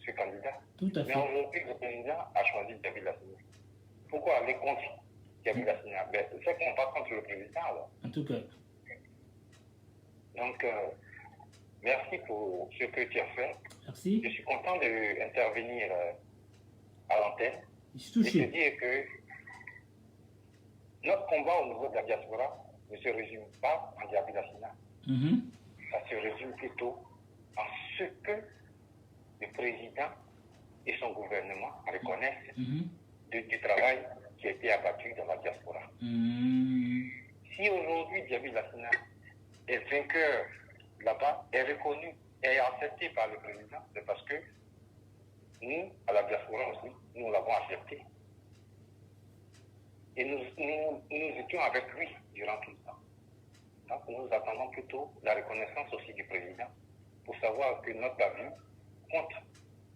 ce candidat. Tout à fait. Mais aujourd'hui, le président a choisi Diaby Lassina. Pourquoi aller contre Diaby Lassina? C'est qu'on va contre le président alors. En tout cas. Donc, merci pour ce que tu as fait. Merci. Je suis content d'intervenir à l'antenne. Je suis touché. Et de dire que notre combat au niveau de la diaspora ne se résume pas en Diaby Lassina. Ça se résume plutôt en ce que le président et son gouvernement reconnaissent du travail qui a été abattu dans la diaspora. Si aujourd'hui Diaby Lassina est vainqueur là-bas, est reconnu et accepté par le président, c'est parce que nous, à la diaspora aussi, nous l'avons accepté. Et nous étions avec lui durant tout le temps. Donc nous attendons plutôt la reconnaissance aussi du président pour savoir que notre avis compte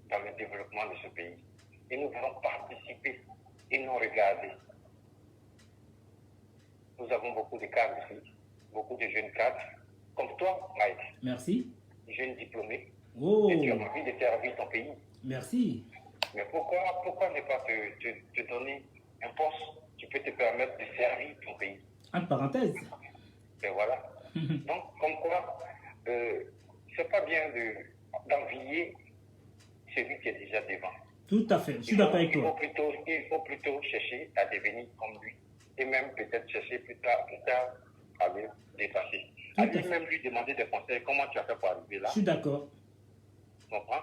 dans le développement de ce pays. Et nous voulons participer et non regarder. Nous avons beaucoup de cadres ici, beaucoup de jeunes cadres, comme toi, Mike. Merci. Jeune diplômé. Oh. Et tu as envie de servir ton pays. Merci. Mais pourquoi ne pas te donner un poste qui peut te permettre de servir ton pays? En parenthèse. Et voilà. Donc, comme quoi, c'est pas bien d'envier celui qui est déjà devant. Tout à fait, je suis d'accord avec toi. Il faut plutôt chercher à devenir comme lui. Et même peut-être chercher plus tard à le dépasser. À lui-même lui demander des conseils, comment tu as fait pour arriver là. Je suis d'accord. Tu comprends?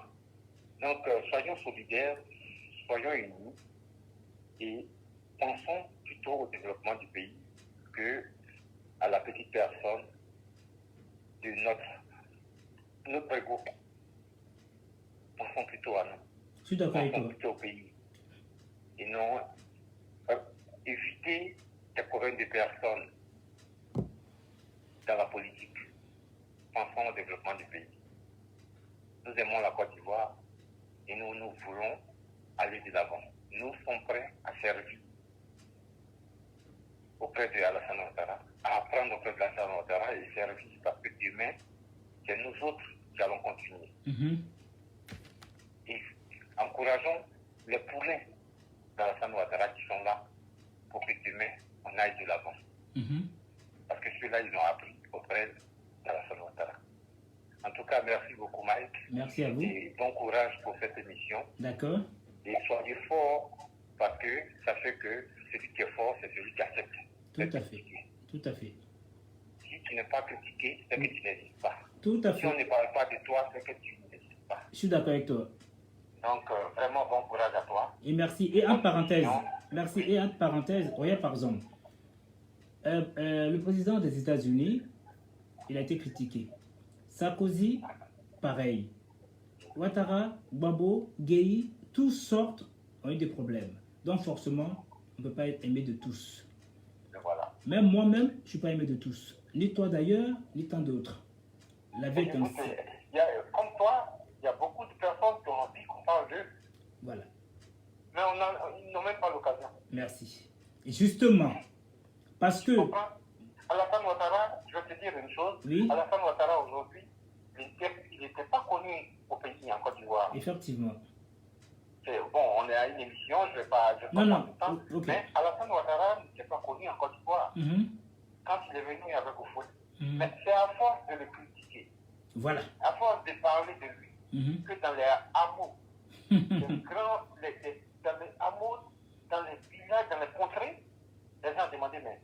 Donc, soyons solidaires, soyons unis et pensons plutôt au développement du pays que à la petite personne de notre groupe. Pensons plutôt à nous. Je suis d'accord avec Pensons toi. plutôt au pays. Et non éviter des problèmes de personnes dans la politique. Pensons au développement du pays. Nous aimons la Côte d'Ivoire et nous voulons aller de l'avant. Nous sommes prêts à servir auprès de Alassane Ouattara, à apprendre auprès de Alassane Ouattara et servir parce que demain, c'est nous autres qui allons continuer. Et encourageons les poulains d'Alassane Ouattara qui sont là pour que demain, on aille de l'avant. Parce que ceux-là, ils ont appris auprès d'Alassane Ouattara. En tout cas, merci beaucoup, Mike. Merci à vous. Et bon courage pour cette émission. D'accord. Et soyez forts parce que ça fait que celui qui est fort, c'est celui qui accepte. Tout à fait. Tout à fait. Si tu n'es pas critiqué, c'est que tu n'existes pas. Tout à Si on fait. ne parle pas de toi, c'est que tu n'existes pas. Je suis d'accord avec toi. Donc, vraiment bon courage à toi. Et merci. Et entre parenthèses, merci. Et entre parenthèses, regarde par exemple, le président des États-Unis il a été critiqué. Sarkozy, pareil. Ouattara, Gbagbo, Gueye, tous sortent ont eu des problèmes. Donc forcément, on ne peut pas être aimé de tous. Voilà. Même moi-même, je ne suis pas aimé de tous. Ni toi d'ailleurs, ni tant d'autres. La vie est ainsi. Comme toi, il y a beaucoup de personnes qui ont envie qu'on parle d'eux. Voilà. Mais ils n'ont même pas l'occasion. Merci. Et justement, parce que... Alassane Ouattara, je vais te dire une chose. Oui. Alassane Ouattara, aujourd'hui, il n'était pas connu au pays, en Côte d'Ivoire. Effectivement. Bon, on est à une émission, je ne vais pas non, temps, okay. Mais Alassane Ouattara n'était pas connu en Côte d'Ivoire. Quand il est venu avec Oufouet. Mais c'est à force de le critiquer, voilà. à force de parler de lui, que dans les hameaux, dans les hameaux, dans les villages, dans les contrées, les gens demandaient, mais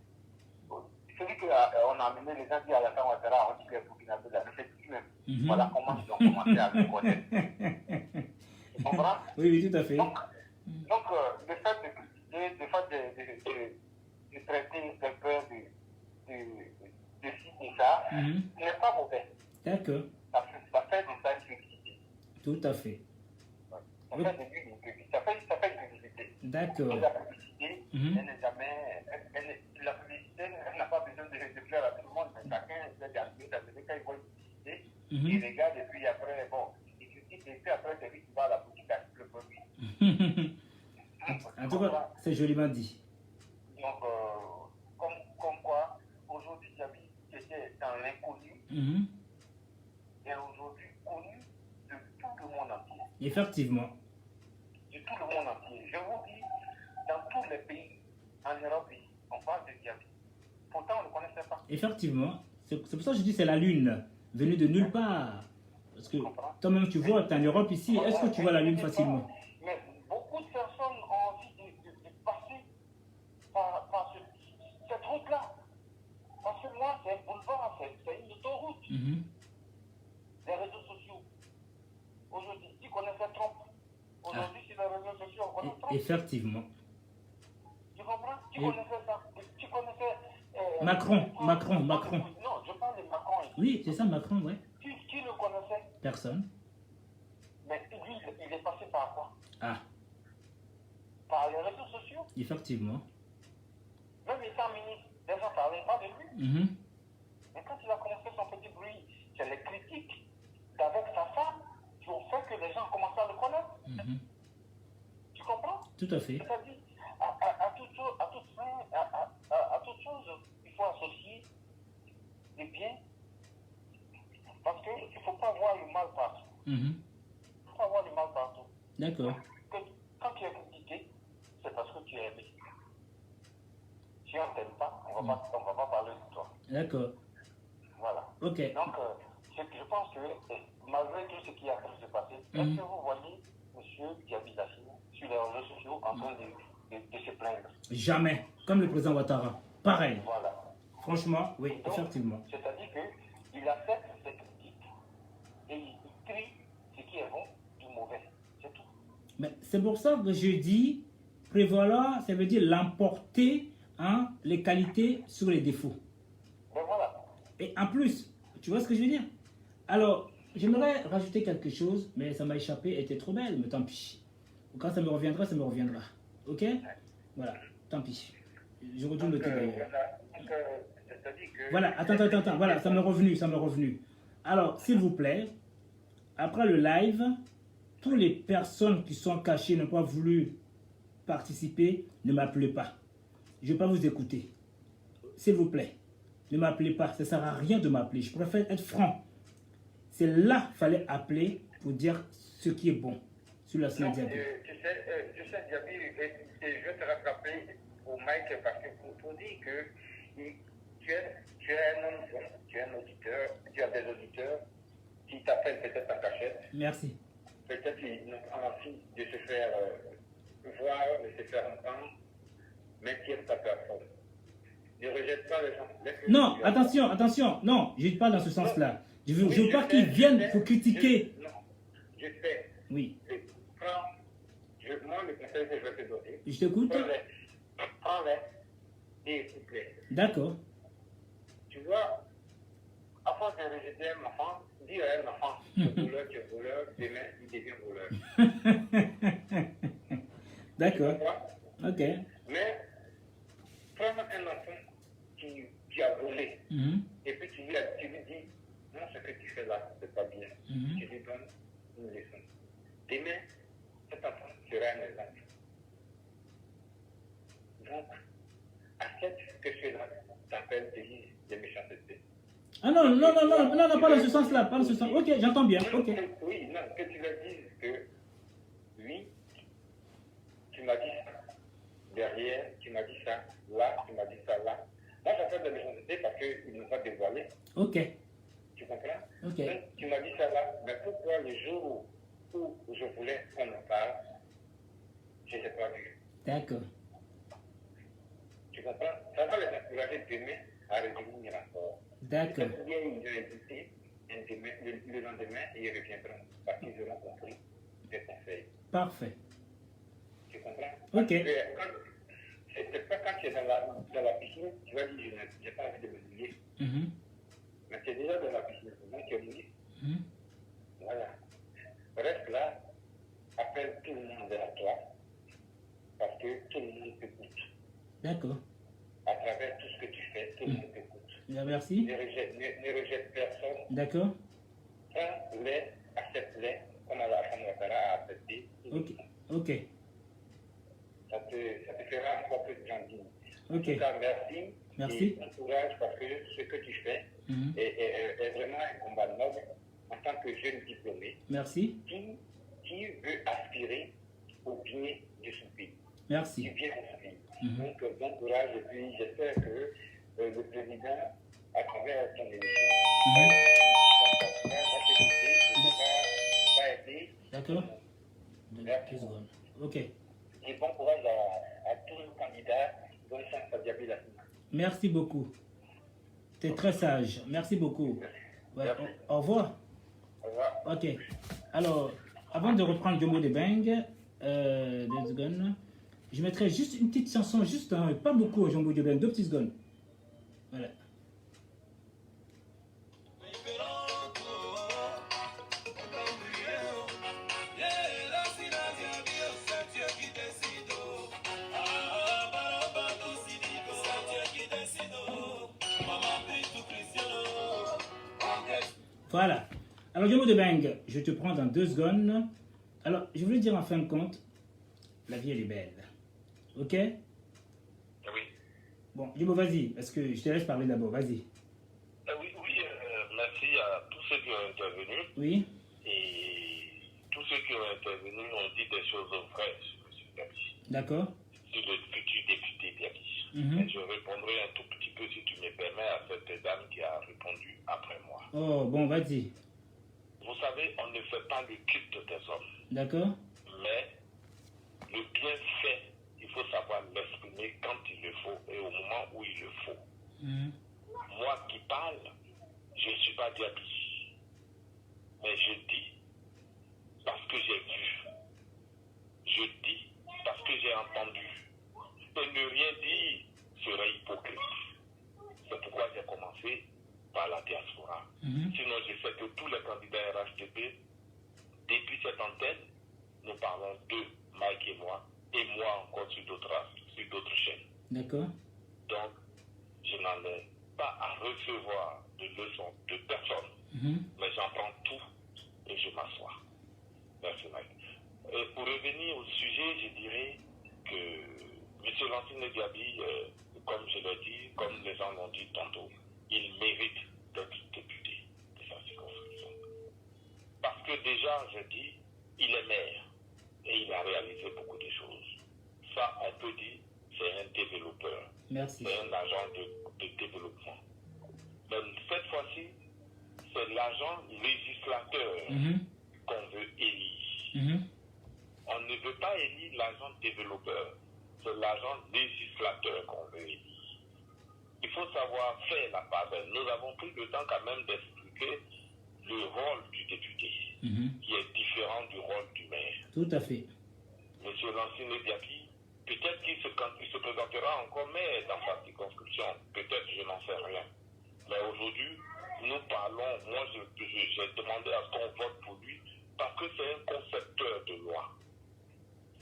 celui qu'on a amené, les gens disent Alassane Ouattara, on dit que les Burkinabés, là, c'est lui-même. Voilà comment ils ont commencé à le connaître. Tu comprends? Oui, tout à fait. Donc le fait de critiquer, le fait de traiter quelqu'un de ci et ça, n'est pas mauvais. D'accord. Ça fait de ça une publicité. Tout à fait. Ça fait de lui une publicité. Ça fait une publicité. D'accord. Et la publicité, elle n'est jamais. La publicité, elle n'a pas besoin de plaire à tout le monde, mais chacun essaie d'arriver quand il voit une publicité, il regarde et puis après, bon, il critique et puis après, c'est lui qui va à la boutique acheter le produit. En tout cas, c'est joliment dit. Donc, comme quoi, aujourd'hui, Diaby était dans l'inconnu, et aujourd'hui connu de tout le monde entier. Effectivement. De tout le monde entier. Je vous dis, dans tous les pays, en Europe, on parle de Diaby. Pourtant, on ne le connaissait pas. Effectivement. C'est pour ça que je dis c'est la lune, venue de nulle part. Parce que toi-même, tu vois, tu es en Europe ici, est-ce que tu vois la lune facilement? Mais beaucoup de personnes ont envie de passer par cette route-là. Parce que moi, c'est un boulevard, c'est une autoroute. Les réseaux sociaux. Aujourd'hui, tu connaissais Trump. Aujourd'hui, sur les réseaux sociaux, on connaît Trump. Effectivement. Tu comprends? Tu connaissais ça. Tu connaissais... Macron. Non, je parle de Macron. Oui, c'est ça, Macron, ouais. Qui le connaissait? Personne. Mais lui, il est passé par quoi? Par les réseaux sociaux. Effectivement. Même étant ministre, les gens ne parlaient pas de lui. Mais quand il a commencé son petit bruit, c'est les critiques d'avec sa femme qui ont fait que les gens commencent à le connaître. Tu comprends? Tout à fait. C'est-à-dire, à toute chose, il faut associer les biens. Parce qu'il ne faut pas voir le mal partout. Il ne faut pas voir le mal partout. D'accord. Quand tu es critiqué, c'est parce que tu es aimé. Si on ne t'aime pas, on ne va pas parler de toi. D'accord. Voilà. Ok. Donc, je pense que malgré tout ce qui est en train de se passer, est-ce que vous voyez M. Diaby Lassine sur les réseaux sociaux en train de se plaindre? Jamais. Comme le président Ouattara. Pareil. Voilà. Franchement, oui, donc, effectivement. C'est-à-dire qu'il accepte ses critiques et il trie ce qui est bon du mauvais. C'est tout. Mais c'est pour ça que je dis prévaloir, ça veut dire l'emporter, les qualités sur les défauts. Mais voilà. Et en plus, tu vois ce que je veux dire? Alors, j'aimerais rajouter quelque chose, mais ça m'a échappé, elle était trop belle, mais tant pis. Quand ça me reviendra, ça me reviendra. Ok? Voilà, tant pis. Je retourne le thé d'ailleurs. Voilà, attends, voilà, ça m'est revenu. Alors, s'il vous plaît, après le live, toutes les personnes qui sont cachées, n'ont pas voulu participer, ne m'appelez pas. Je ne vais pas vous écouter. S'il vous plaît, ne m'appelez pas. Ça ne sert à rien de m'appeler. Je préfère être franc. C'est là qu'il fallait appeler pour dire ce qui est bon sur la scène Diaby. Je sais, Diaby, et je vais te rattraper au mic parce que pour dire que tu es un homme bon, tu es un auditeur, tu as des auditeurs qui t'appellent peut-être en cachette. Merci. Peut-être qu'ils n'ont pas envie de se faire voir, de se faire entendre, mais qui aiment ta personne. Ne rejette pas les gens. Non, attention, non, je ne dis pas dans ce sens-là. Je veux pas qu'ils viennent pour critiquer. Non, je sais. Oui. Moi, le conseil que je vais te donner, Je t'écoute. prends-les et écoute-les. D'accord. Tu vois, à force de rejeter un enfant, dire à un enfant, tu es voleur, demain, il devient voleur. D'accord. Ok. Mais, prendre un enfant qui a volé, et puis tu lui dis, non, ce que tu fais là, c'est pas bien. Tu lui donnes une leçon. Demain, cet enfant sera un exemple. Donc, accepte que cela t'appelle de méchanceté. Ah non, non, non, non, non, non, pas dans ce sens-là, pas dans ce sens. Ok, j'entends bien, ok. Oui, non, que tu leur dises que, oui, tu m'as dit ça, derrière, tu m'as dit ça, là, tu m'as dit ça, là. Moi, j'appelle de méchanceté parce qu'ils n'ont pas dévoilé. Ok. Tu comprends? Ok. Donc, tu m'as dit ça là, mais pourquoi le jour où je voulais qu'on en parle, je ne t'ai pas vu? D'accord. Tu comprends? Ça va les encourager demain à revenir encore. D'accord. Peut-être qu'ils ont hésité, le lendemain, ils reviendront parce qu'ils auront compris des conseils. Parfait. Tu comprends? Ok. C'est pas quand tu es dans la piscine, tu vas dire, je n'ai pas envie de me mouiller. Mais tu es déjà dans la piscine, donc tu es mouillé. Voilà. Reste là, appelle tout le monde à toi, parce que tout le monde t'écoute. D'accord. À travers tout ce que tu fais, tout le monde t'écoute. Merci. Ne rejette personne. D'accord. Prends-les, accepte-les, comme Allah a accepté. Ok. Ok. Ça te fera encore plus grandir. Ok. En tout cas, merci. Merci. Et encourage parce que ce que tu fais est vraiment un combat noble en tant que jeune diplômé. Merci. Qui veut aspirer au bien de son pays. Merci. Du bien de son pays. Donc, bon courage et puis j'espère que le président, à travers son émission, va aider. D'accord. 2 secondes. Ok. Et bon courage à tous nos candidats. Bonne chance à Diaby la semaine. Merci beaucoup. Tu es très sage. Merci beaucoup. Ouais, au revoir. Au revoir. Ok. Alors, avant de reprendre Jumbo de Bang, 2 secondes, je mettrai juste une petite chanson, juste pas beaucoup au Jumbo de Bang, 2 petites secondes. Voilà. Voilà. Alors, Jumbo de Bang, je te prends dans 2 secondes. Alors, je voulais dire en fin de compte, la vie, elle est belle. Ok? Oui. Bon, Jumbo, vas-y, parce que je te laisse parler d'abord, vas-y. Oui, merci à tous ceux qui ont intervenu. Oui. Et tous ceux qui ont intervenu ont dit des choses vraies sur M. Diaby. D'accord. Sur le futur député Diaby. Et je répondrai un tout petit peu, si tu me permets, à cette dame qui a répondu après moi. Oh, bon, vas-y. Vous savez, on ne fait pas le culte des hommes. D'accord. Mais le bienfait, il faut savoir l'exprimer quand il le faut et au moment où il le faut. Moi qui parle, je ne suis pas Diaby. Mais je dis parce que j'ai vu. Je dis parce que j'ai entendu. Et ne rien dire serait hypocrite. C'est pourquoi j'ai commencé par la diaspora. Sinon, je sais que tous les candidats RHDP, depuis cette antenne, nous parlons d'eux, Mike et moi encore sur d'autres chaînes. D'accord. Donc, je n'en ai pas à recevoir de leçons de personne, mais j'en prends tout et je m'assois. Merci, Mike. Pour revenir au sujet, je dirais que M. Lansine Diaby, comme je l'ai dit, comme les gens l'ont dit tantôt, il mérite d'être député de sa circonscription. Parce que déjà, je dis, il est maire et il a réalisé beaucoup de choses. Ça, on peut dire, c'est un développeur. Merci. C'est un agent de développement. Mais cette fois-ci, c'est l'agent législateur qu'on veut élire. On ne veut pas élire l'agent développeur, c'est l'agent législateur qu'on veut élire. Il faut savoir faire la part belle. Nous avons pris le temps quand même d'expliquer le rôle du député, qui est différent du rôle du maire. Tout à fait. Monsieur Lansine Diaby, peut-être qu'il se présentera encore maire dans sa circonscription. Peut-être, je n'en sais rien. Mais aujourd'hui, nous parlons, moi j'ai demandé à ce qu'on vote pour lui parce que c'est un concepteur de loi.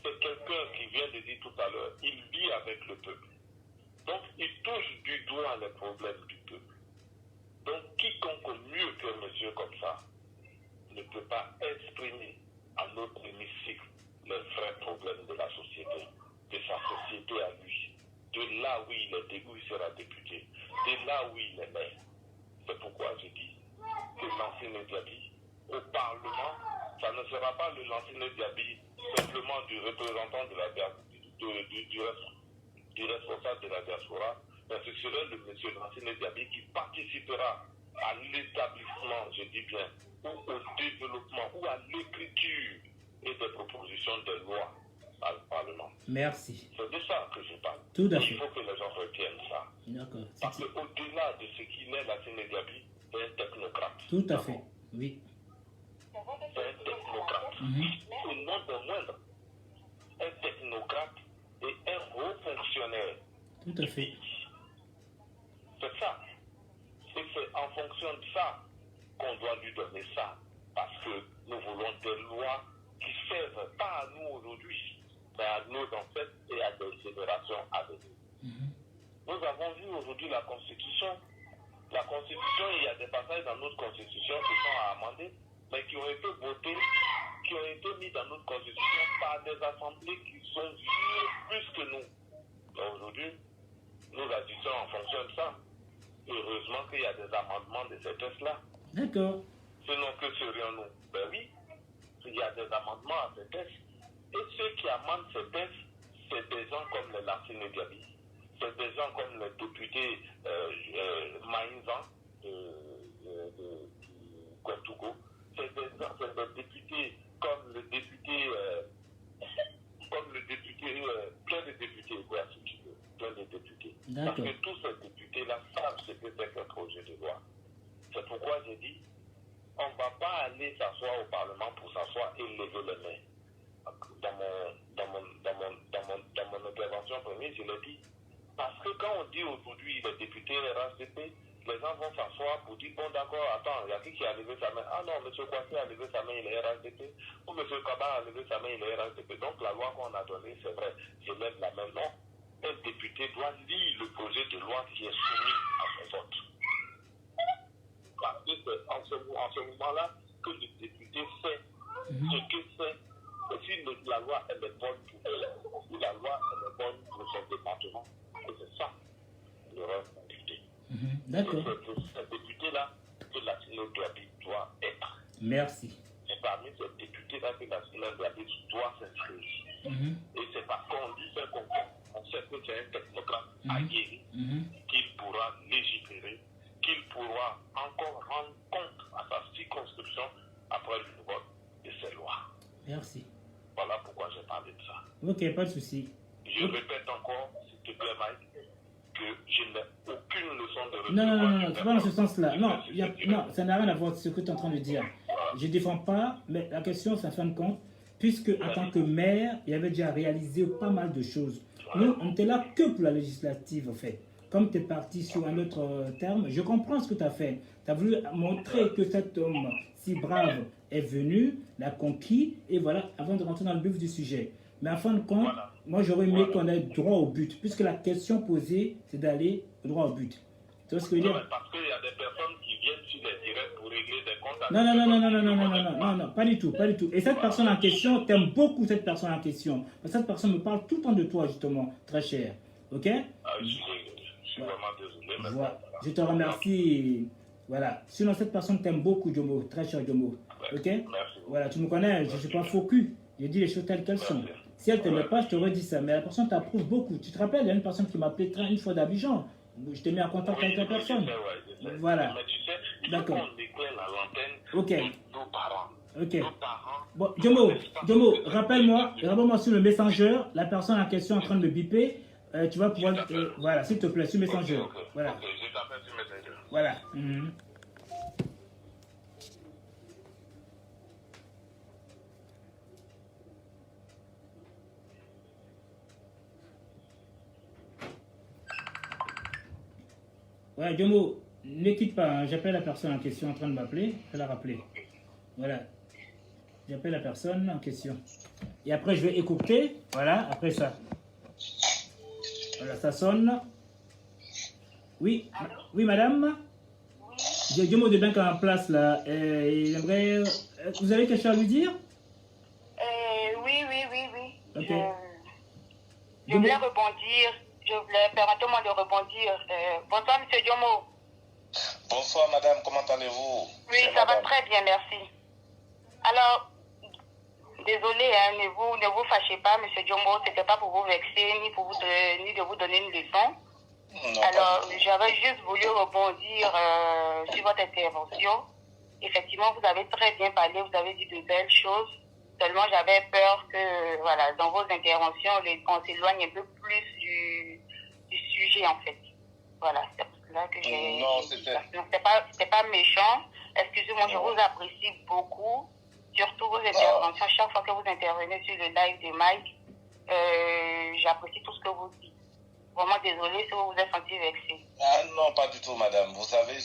C'est quelqu'un qui vient de dire tout à l'heure, il vit avec le peuple. Donc il touche du doigt les problèmes du peuple. Donc quiconque mieux qu'un monsieur comme ça ne peut pas exprimer à notre hémicycle les vrais problèmes de la société, de sa société à lui, de là où il est, où il sera député, de là où il est maire. C'est pourquoi je dis que Lansana Diaby, au Parlement, ça ne sera pas le Lansana Diaby simplement du représentant de la du responsable de la diaspora, mais ce serait le monsieur Lansana Diaby qui participera à l'établissement, je dis bien, ou au développement, ou à l'écriture et des propositions de loi au Parlement. Merci. C'est de ça que je parle. Tout à fait. Il faut que les gens retiennent ça. D'accord. Parce qu'au-delà de ce qu'il est, Lansana Diaby, c'est un technocrate. Tout à fait, oui. C'est un technocrate. Et non de moindre, un technocrate et un haut fonctionnaire. Tout à fait. C'est ça. Et c'est en fonction de ça qu'on doit lui donner ça. Parce que nous voulons des lois qui servent pas à nous aujourd'hui, mais à nos ancêtres et à des générations à venir. Nous avons vu aujourd'hui la Constitution. La Constitution, il y a des passages dans notre Constitution qui sont à amender, mais qui ont été votés, qui ont été mis dans notre Constitution par des assemblées qui sont vieux plus que nous. Mais aujourd'hui, nous agissons en fonction de ça. Heureusement qu'il y a des amendements de ces textes-là. D'accord. Sinon, que serions-nous? Ben oui, il y a des amendements à ces textes. Et ceux qui amendent ces textes, c'est des gens comme les Lansana Diaby. C'est des gens comme le député Maïnzan de Kountougo. C'est des députés comme le député, plein de députés, quoi, si tu veux, plein de députés. Parce que tous ces députés-là savent ce que c'est qu'un projet de loi. C'est pourquoi j'ai dit, on ne va pas aller s'asseoir au Parlement pour s'asseoir et lever les mains. Dans mon intervention première, je l'ai dit. Parce que quand on dit aujourd'hui les députés RHDP, les gens vont s'asseoir pour dire, bon d'accord, attends, il y a qui a levé sa main? Ah non, M. Kouassi a levé sa main, il est RHDP. Ou M. Kaba a levé sa main, il est RHDP. Donc la loi qu'on a donnée, c'est vrai, je lève la main. Non, un député doit lire le projet de loi qui est soumis à son vote. Parce que c'est en ce moment-là que le député sait ce que c'est. Et si la loi elle est bonne pour elle, ou la loi elle est bonne pour son département, et c'est ça le rôle du député. D'accord. Et c'est pour ce député-là que la Lansana doit être. Merci. C'est parmi ces députés-là que la Lansana doit s'inscrire. Et c'est parce qu'on dit c'est qu'on on sait que c'est un technocrate aguerri qu'il pourra légiférer, qu'il pourra encore rendre compte à sa circonscription après le vote de ces lois. Merci. Voilà pourquoi j'ai parlé de ça. Ok, pas de souci. Je répète encore, s'il te plaît, Mike, que je n'ai aucune leçon de recevoir. Non, c'est pas dans ce sens-là. Non, ça n'a rien à voir avec ce que tu es en train de dire. Je ne défends pas, mais la question, c'est en fin de compte, puisque en tant que maire, il avait déjà réalisé pas mal de choses. Nous, on n'était là que pour la législative, en fait. Comme tu es parti sur un autre terme, je comprends ce que tu as fait. Tu as voulu montrer que cet homme si brave est venu, l'a conquis, et voilà, avant de rentrer dans le vif du sujet. Mais en fin de compte, moi j'aurais aimé qu'on ait droit au but, puisque la question posée, c'est d'aller droit au but. Tu vois ce que je veux dire? Parce qu'il y a des personnes qui viennent sur les directs pour régler des comptes. Non, pas du tout, pas du tout. Et cette personne en question, t'aimes beaucoup cette personne en question. Parce que cette personne me parle tout le temps de toi, justement, très cher. Ok? Je suis vraiment désolé. Mais voilà. Je te remercie. Voilà. Sinon, cette personne t'aime beaucoup, Jomo, très cher Jomo. Ok? Merci. Voilà, tu me connais, je ne suis pas faux cul. Je dis les choses telles qu'elles sont. Si elle ne t'aimait pas, je t'aurais dit ça. Mais la personne t'approuve beaucoup. Tu te rappelles, il y a une personne qui m'a appelé une fois d'Abidjan. Je t'ai mis en contact avec la personne. Voilà. Mais tu sais, d'accord. On éclaire la lanterne ok. Nos parents. Ok. Nos parents. Bon, Jomo, rappelle-moi sur le Messenger, la personne en question en train de me biper. Tu vas pouvoir. Voilà, s'il te plaît, sur Messenger. Okay. Voilà. Ok, je t'appelle sur Messenger. Voilà. Ouais, Jomo, Ne quitte pas, hein. J'appelle la personne en question en train de m'appeler. Je vais la rappeler. Voilà. J'appelle la personne en question. Et après, je vais écouter. Voilà, après ça. Voilà, ça sonne. Oui, oui madame. Oui. J'ai deux mots de banque en place là. Il aimerait... Vous avez quelque chose à lui dire? Oui. Ok. Je voulais rebondir. Permettez-moi de rebondir. Bonsoir, monsieur Diomo. Bonsoir madame, comment allez-vous? Oui, ça va très bien, merci. Alors, désolé, hein, ne vous fâchez pas, monsieur Diomo, c'était pas pour vous vexer, ni de vous donner une leçon. Non, alors, j'avais juste voulu rebondir sur votre intervention. Effectivement, vous avez très bien parlé, vous avez dit de belles choses. Seulement, j'avais peur que, voilà, dans vos interventions, on s'éloigne un peu plus du sujet, en fait. Voilà, c'est pour cela que j'ai... Non, c'était pas méchant. Excusez-moi, je vous apprécie beaucoup. Surtout vos interventions. Chaque fois que vous intervenez sur le live de Mike, j'apprécie tout ce que vous dites. Vraiment désolé si vous vous êtes senti vexé. Ah non, pas du tout, madame. Vous savez,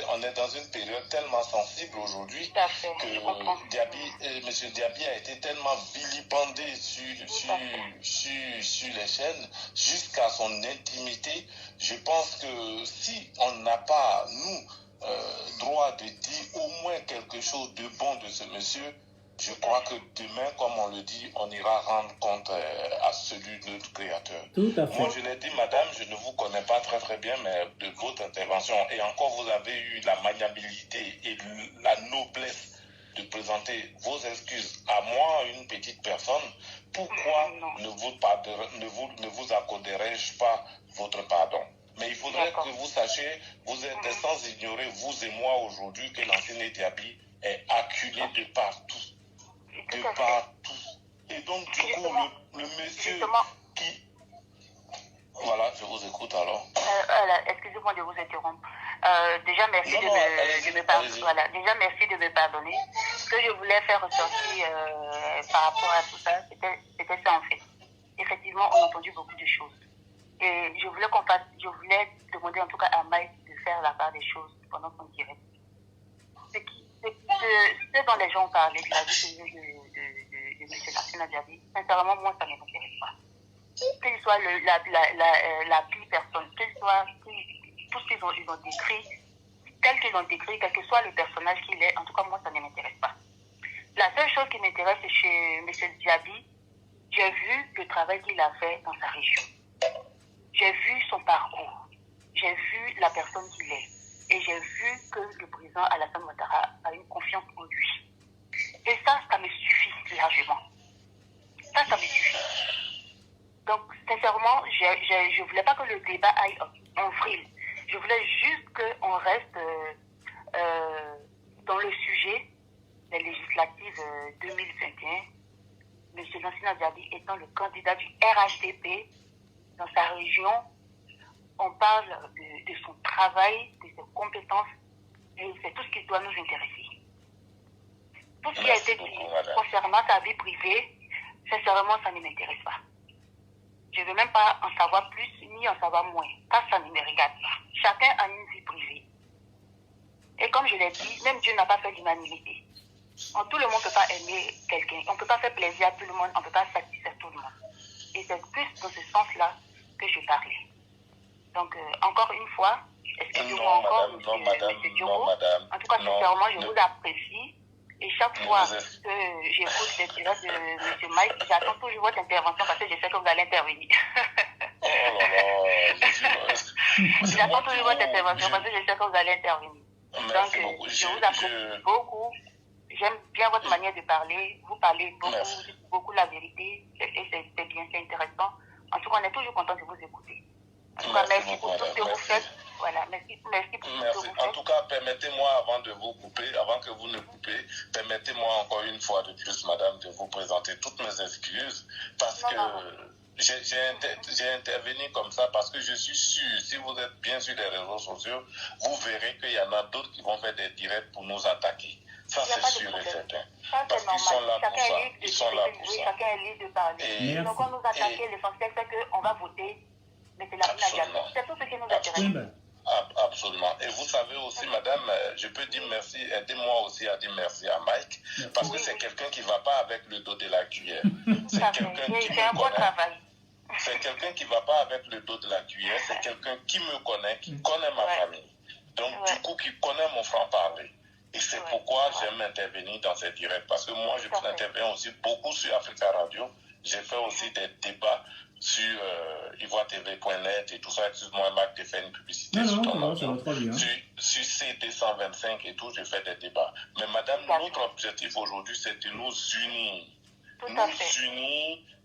on est dans une période tellement sensible aujourd'hui que M. Diaby a été tellement vilipendé sur les chaînes jusqu'à son intimité. Je pense que si on n'a pas, nous, droit de dire au moins quelque chose de bon de ce monsieur, je crois que demain, comme on le dit, on ira rendre compte à celui de notre Créateur. Tout à fait. Moi, je l'ai dit, madame, je ne vous connais pas très bien, mais de votre intervention, et encore vous avez eu la maniabilité et la noblesse de présenter vos excuses à moi, une petite personne. Pourquoi ne vous accorderais-je pas votre pardon? Mais il faudrait que vous sachiez, vous êtes sans ignorer, vous et moi aujourd'hui, que l'ancien Diaby est acculé de partout. De partout. Et donc, du coup, le monsieur qui... Voilà, je vous écoute alors. Excusez-moi de vous interrompre. Déjà, merci de me pardonner. Voilà, déjà, merci de me pardonner. Ce que je voulais faire ressortir par rapport à tout ça, c'était ça en fait. Effectivement, on a entendu beaucoup de choses. Et je voulais demander en tout cas à Mike de faire la part des choses pendant son direct. Ce dont les gens ont parlé de la vie de M. Lassina Diaby, sincèrement, moi, ça ne m'intéresse pas. Qu'il soit la pire personne, tout ce qu'ils ont décrit, tel qu'ils l'ont décrit, quel que soit le personnage qu'il est, en tout cas, moi, ça ne m'intéresse pas. La seule chose qui m'intéresse chez M. Diaby, j'ai vu le travail qu'il a fait dans sa région. J'ai vu son parcours. J'ai vu la personne qu'il est. Et j'ai vu que le président Alassane Ouattara a une confiance en lui. Et ça me suffit largement. Ça me suffit. Donc, sincèrement, je ne voulais pas que le débat aille en vrille. Je voulais juste qu'on reste dans le sujet des législatives 2021. M. Lassina Diaby étant le candidat du RHDP dans sa région, on parle de son travail, de ses compétences, et c'est tout ce qui doit nous intéresser. Tout ce qui a été dit concernant sa vie privée, sincèrement, ça ne m'intéresse pas. Je ne veux même pas en savoir plus, ni en savoir moins. Ça ne me regarde pas. Chacun a une vie privée. Et comme je l'ai dit, même Dieu n'a pas fait l'humanité. Tout le monde ne peut pas aimer quelqu'un. On ne peut pas faire plaisir à tout le monde, on ne peut pas satisfaire tout le monde. Et c'est plus dans ce sens-là que je parlais. Donc, encore une fois, excusez-moi encore, monsieur Diogo. En tout cas, sincèrement, je vous apprécie. Et chaque fois que j'écoute les directs de M. Mike, j'attends toujours votre intervention parce que je sais que vous allez intervenir. J'attends toujours votre intervention parce que je sais que vous allez intervenir. Donc, je vous apprécie beaucoup. J'aime bien votre manière de parler. Vous parlez beaucoup la vérité. Et c'est bien, c'est intéressant. En tout cas, on est toujours content de vous écouter. En tout cas, merci pour tout ce que vous faites. Voilà, merci pour tout ce que vous faites. En tout cas, permettez-moi, avant de vous couper, avant que vous ne coupez, permettez-moi encore une fois de plus, madame, de vous présenter toutes mes excuses. Parce que j'ai intervenu comme ça, parce que je suis sûr, si vous êtes bien sur les réseaux sociaux, vous verrez qu'il y en a d'autres qui vont faire des directs pour nous attaquer. Ça, c'est sûr et certain. Parce qu'ils sont là pour ça. Ils sont là pour ça. Chacun est libre de parler. Donc, quand nous attaquer, l'essentiel, c'est qu'on va voter. Mais c'est la Absolument. C'est tout ce qui nous intéresse. Absolument. savez aussi, madame, je peux dire merci, aidez-moi aussi à dire merci à Mike, parce que c'est quelqu'un qui ne va pas avec le dos de la cuillère. C'est quelqu'un qui C'est un me bon connaît. travail. C'est quelqu'un qui ne va pas avec le dos de la cuillère, c'est quelqu'un qui me connaît, qui connaît ma famille. Donc, du coup, qui connaît mon franc-parler. Et c'est pourquoi j'aime intervenir dans ces directs. Parce que moi, je interviens aussi beaucoup sur Africa Radio. J'ai fait aussi des débats sur ivoiretv.net et tout ça. Excuse-moi, Marc, tu fait une publicité sur ton nom. Sur CD125 et tout, j'ai fait des débats. Mais madame, notre objectif aujourd'hui, c'est de nous unir.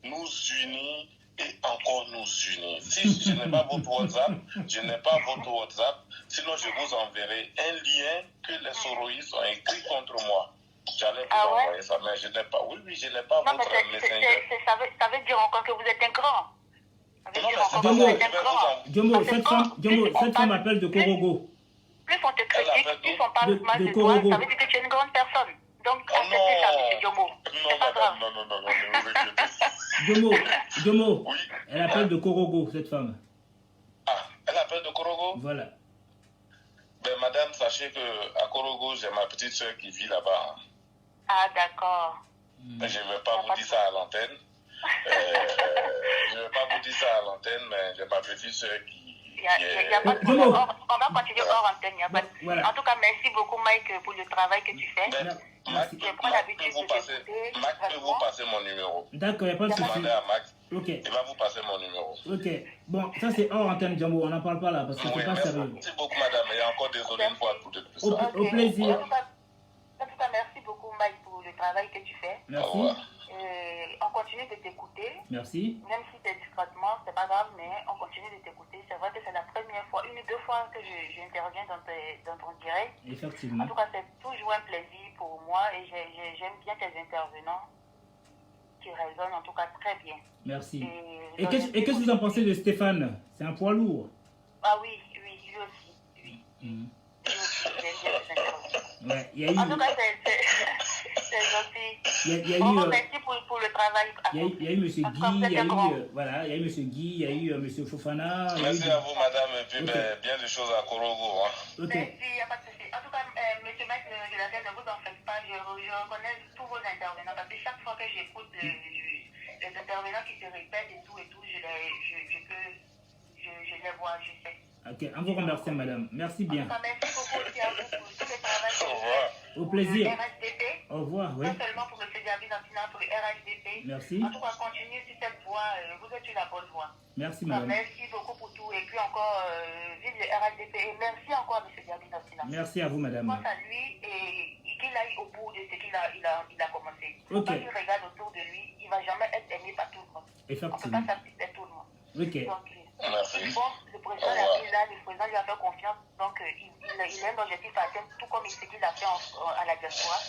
Nous unir et encore nous unir. Si je n'ai pas votre WhatsApp, sinon je vous enverrai un lien que les soroïstes ont écrit contre moi. J'allais vous envoyer ça, mais je n'ai pas. Oui, je n'ai pas votre messenger. Ça veut dire encore que vous êtes un grand. Jomo, cette femme appelle de Korogo. Plus on te critique, plus on parle mal de toi, ça veut dire que tu es une grande personne. Donc, acceptez ça, M. Jomo. Non, madame, non, ne vous inquiétez pas. Jomo, oui. Elle appelle de Korogo, cette femme. Ah, elle appelle de Korogo? Voilà. Ben, madame, sachez qu'à Korogo, j'ai ma petite soeur qui vit là-bas. Ah, d'accord. Je ne vais pas vous dire ça à l'antenne. Je ne vais pas vous dire ça à l'antenne, mais j'ai ma petite soeur qui... Il y a pas de problème. On va continuer hors antenne. Voilà. En tout cas, merci beaucoup, Mike, pour le travail que tu fais. Mac peut vous passer mon numéro. D'accord, il n'y a pas de souci. Demandez à Max. Ok. Il va vous passer mon numéro. Ok. Bon, ça c'est hors antenne, Django. On n'en parle pas là parce que c'est pas sérieux. Merci beaucoup, madame. Et encore désolé une fois pour tout ça. Au plaisir. En tout cas, merci beaucoup, Mike, pour le travail que tu fais. Merci. On continue de t'écouter. Merci. Même si c'est discrètement, c'est pas grave, mais on continue de t'écouter. C'est vrai que c'est la première fois, une ou deux fois que j'interviens dans ton direct. Effectivement. En tout cas, c'est toujours un plaisir pour moi et j'aime bien tes intervenants qui résonnent en tout cas très bien. Merci. Et qu'est-ce que vous en pensez de Stéphane? C'est un poids lourd. Ah oui, lui aussi. Oui. Lui aussi, j'aime bien les interventions. Ouais, il y a eu... En tout cas, c'est gentil. Il y a eu... merci pour le travail. Il y a eu M. Guy, il y a eu M. Guy, il y a eu M. Fofana. Merci à vous, madame, et puis bien des choses à Korogo. Ok. Merci, il n'y a pas de souci. En tout cas, M. Maître de la Tête, ne vous en faites pas, je reconnais tous vos intervenants, parce que chaque fois que j'écoute les intervenants qui se répètent et tout, je les vois, je sais. Ok, on vous remercie, madame. Merci bien. Merci beaucoup aussi à vous pour tout le travail. Au revoir. Au plaisir. RHDP. Au revoir, oui. Non seulement pour M. David Antina, pour le RHDP. Merci. En tout cas, continuez sur cette voie. Vous êtes sur la bonne voie. Merci, madame. Merci beaucoup pour tout. Et puis encore, vive le RHDP. Et merci encore à M. David Antina. Merci à vous, madame. Je pense à lui et qu'il aille au bout de ce qu'il a commencé. Ok. Quand il regarde autour de lui, il ne va jamais être aimé par tout le monde. Effectivement. On ne peut pas satisfaire tout le monde. Ok. Donc, Merci. bon, le président est là, le président lui a fait confiance, donc il a un objectif à atteindre, tout comme ce qu'il a fait à la diaspora.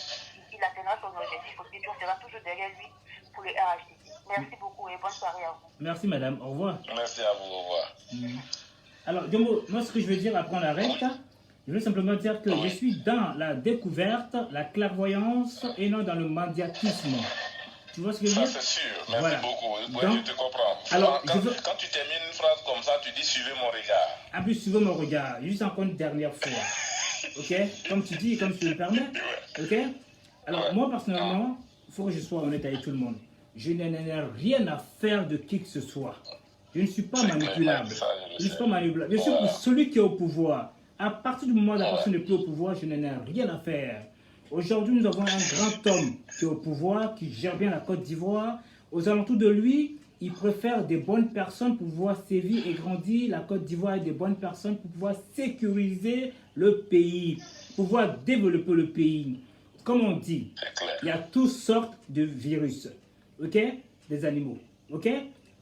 Il atteindra son objectif aussi, puis on sera toujours derrière lui pour le RHDP. Merci beaucoup et bonne soirée à vous. Merci, madame. Au revoir. Merci à vous. Au revoir. Alors, Django, moi, ce que je veux dire après on arrête, je veux simplement dire que je suis dans la découverte, la clairvoyance et non dans le médiatisme. Tu vois ce que je veux dire? Ça, c'est sûr. Merci beaucoup. Oui, Donc, je te comprends. Alors, quand tu termines une phrase comme ça, tu dis suivez mon regard. Ah, puis suivez mon regard. Juste encore une dernière fois. Ok? Comme tu dis, comme tu le permets. Ok? Alors, moi, personnellement, il faut que je sois honnête avec tout le monde. Je n'en ai rien à faire de qui que ce soit. Je ne suis pas manipulable. Je ne suis pas manipulable. Je suis pour celui qui est au pouvoir. À partir du moment où la personne n'est plus au pouvoir, je n'en ai rien à faire. Aujourd'hui, nous avons un grand homme qui est au pouvoir, qui gère bien la Côte d'Ivoire. Aux alentours de lui, il préfère des bonnes personnes pour pouvoir sévir et grandir la Côte d'Ivoire et des bonnes personnes pour pouvoir sécuriser le pays, pour pouvoir développer le pays. Comme on dit, il y a toutes sortes de virus, ok? Des animaux, ok?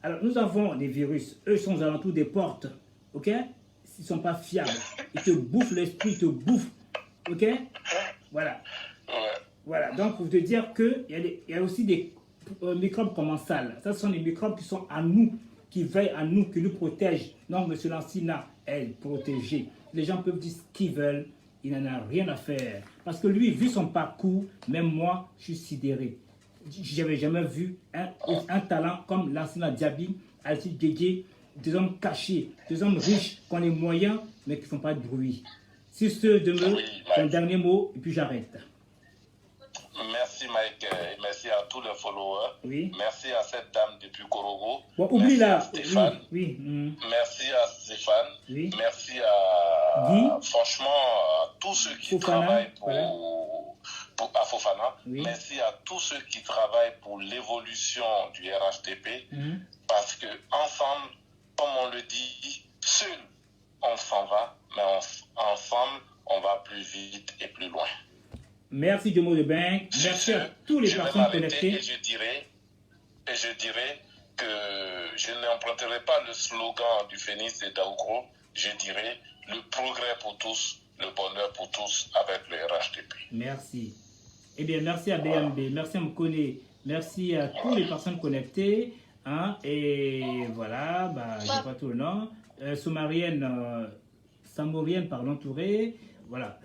Alors, nous avons des virus, eux sont aux alentours des portes, ok? Ils ne sont pas fiables, ils te bouffent l'esprit, ils te bouffent, ok? Voilà. Voilà, donc pour te dire qu'il y a aussi des microbes commensales. Ça, ce sont des microbes qui sont à nous, qui veillent à nous, qui nous protègent. Donc, M. Lancina est protégé. Les gens peuvent dire ce qu'ils veulent, il n'en a rien à faire. Parce que lui, vu son parcours, même moi, je suis sidéré. Je n'avais jamais vu un talent comme Lancina Diaby, Alcide Guédié, des hommes cachés, des hommes riches, qui ont les moyens, mais qui ne font pas de bruit. Sur ce, Djembo, Oui, ton Mike. dernier mot, et puis j'arrête. Merci Mike, et merci à tous les followers. Oui. Merci à cette dame depuis Korogo. Bon, oublie merci à là. Stéphane. Oui. Merci à Stéphane. Oui. Merci à Guy. franchement à tous ceux qui Fofana, travaillent voilà. à Fofana. Oui. Merci à tous ceux qui travaillent pour l'évolution du RHDP. Parce que ensemble, comme on le dit, seul on s'en va, mais ensemble on va plus vite et plus loin. Merci Djembo de Bank. Merci à tous les personnes connectées. Et je dirais que je n'emprunterai pas le slogan du Phénix et d'Aoukro. Je dirais le progrès pour tous, le bonheur pour tous avec le RHDP. Merci. Eh bien, merci à BMB, merci à Mkone, merci à toutes les personnes connectées. Hein, et voilà, bah, je n'ai pas tout le nom. Samorienne, pardon, Touré. Voilà.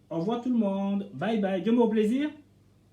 Au revoir tout le monde. Bye bye. Djembo, au plaisir.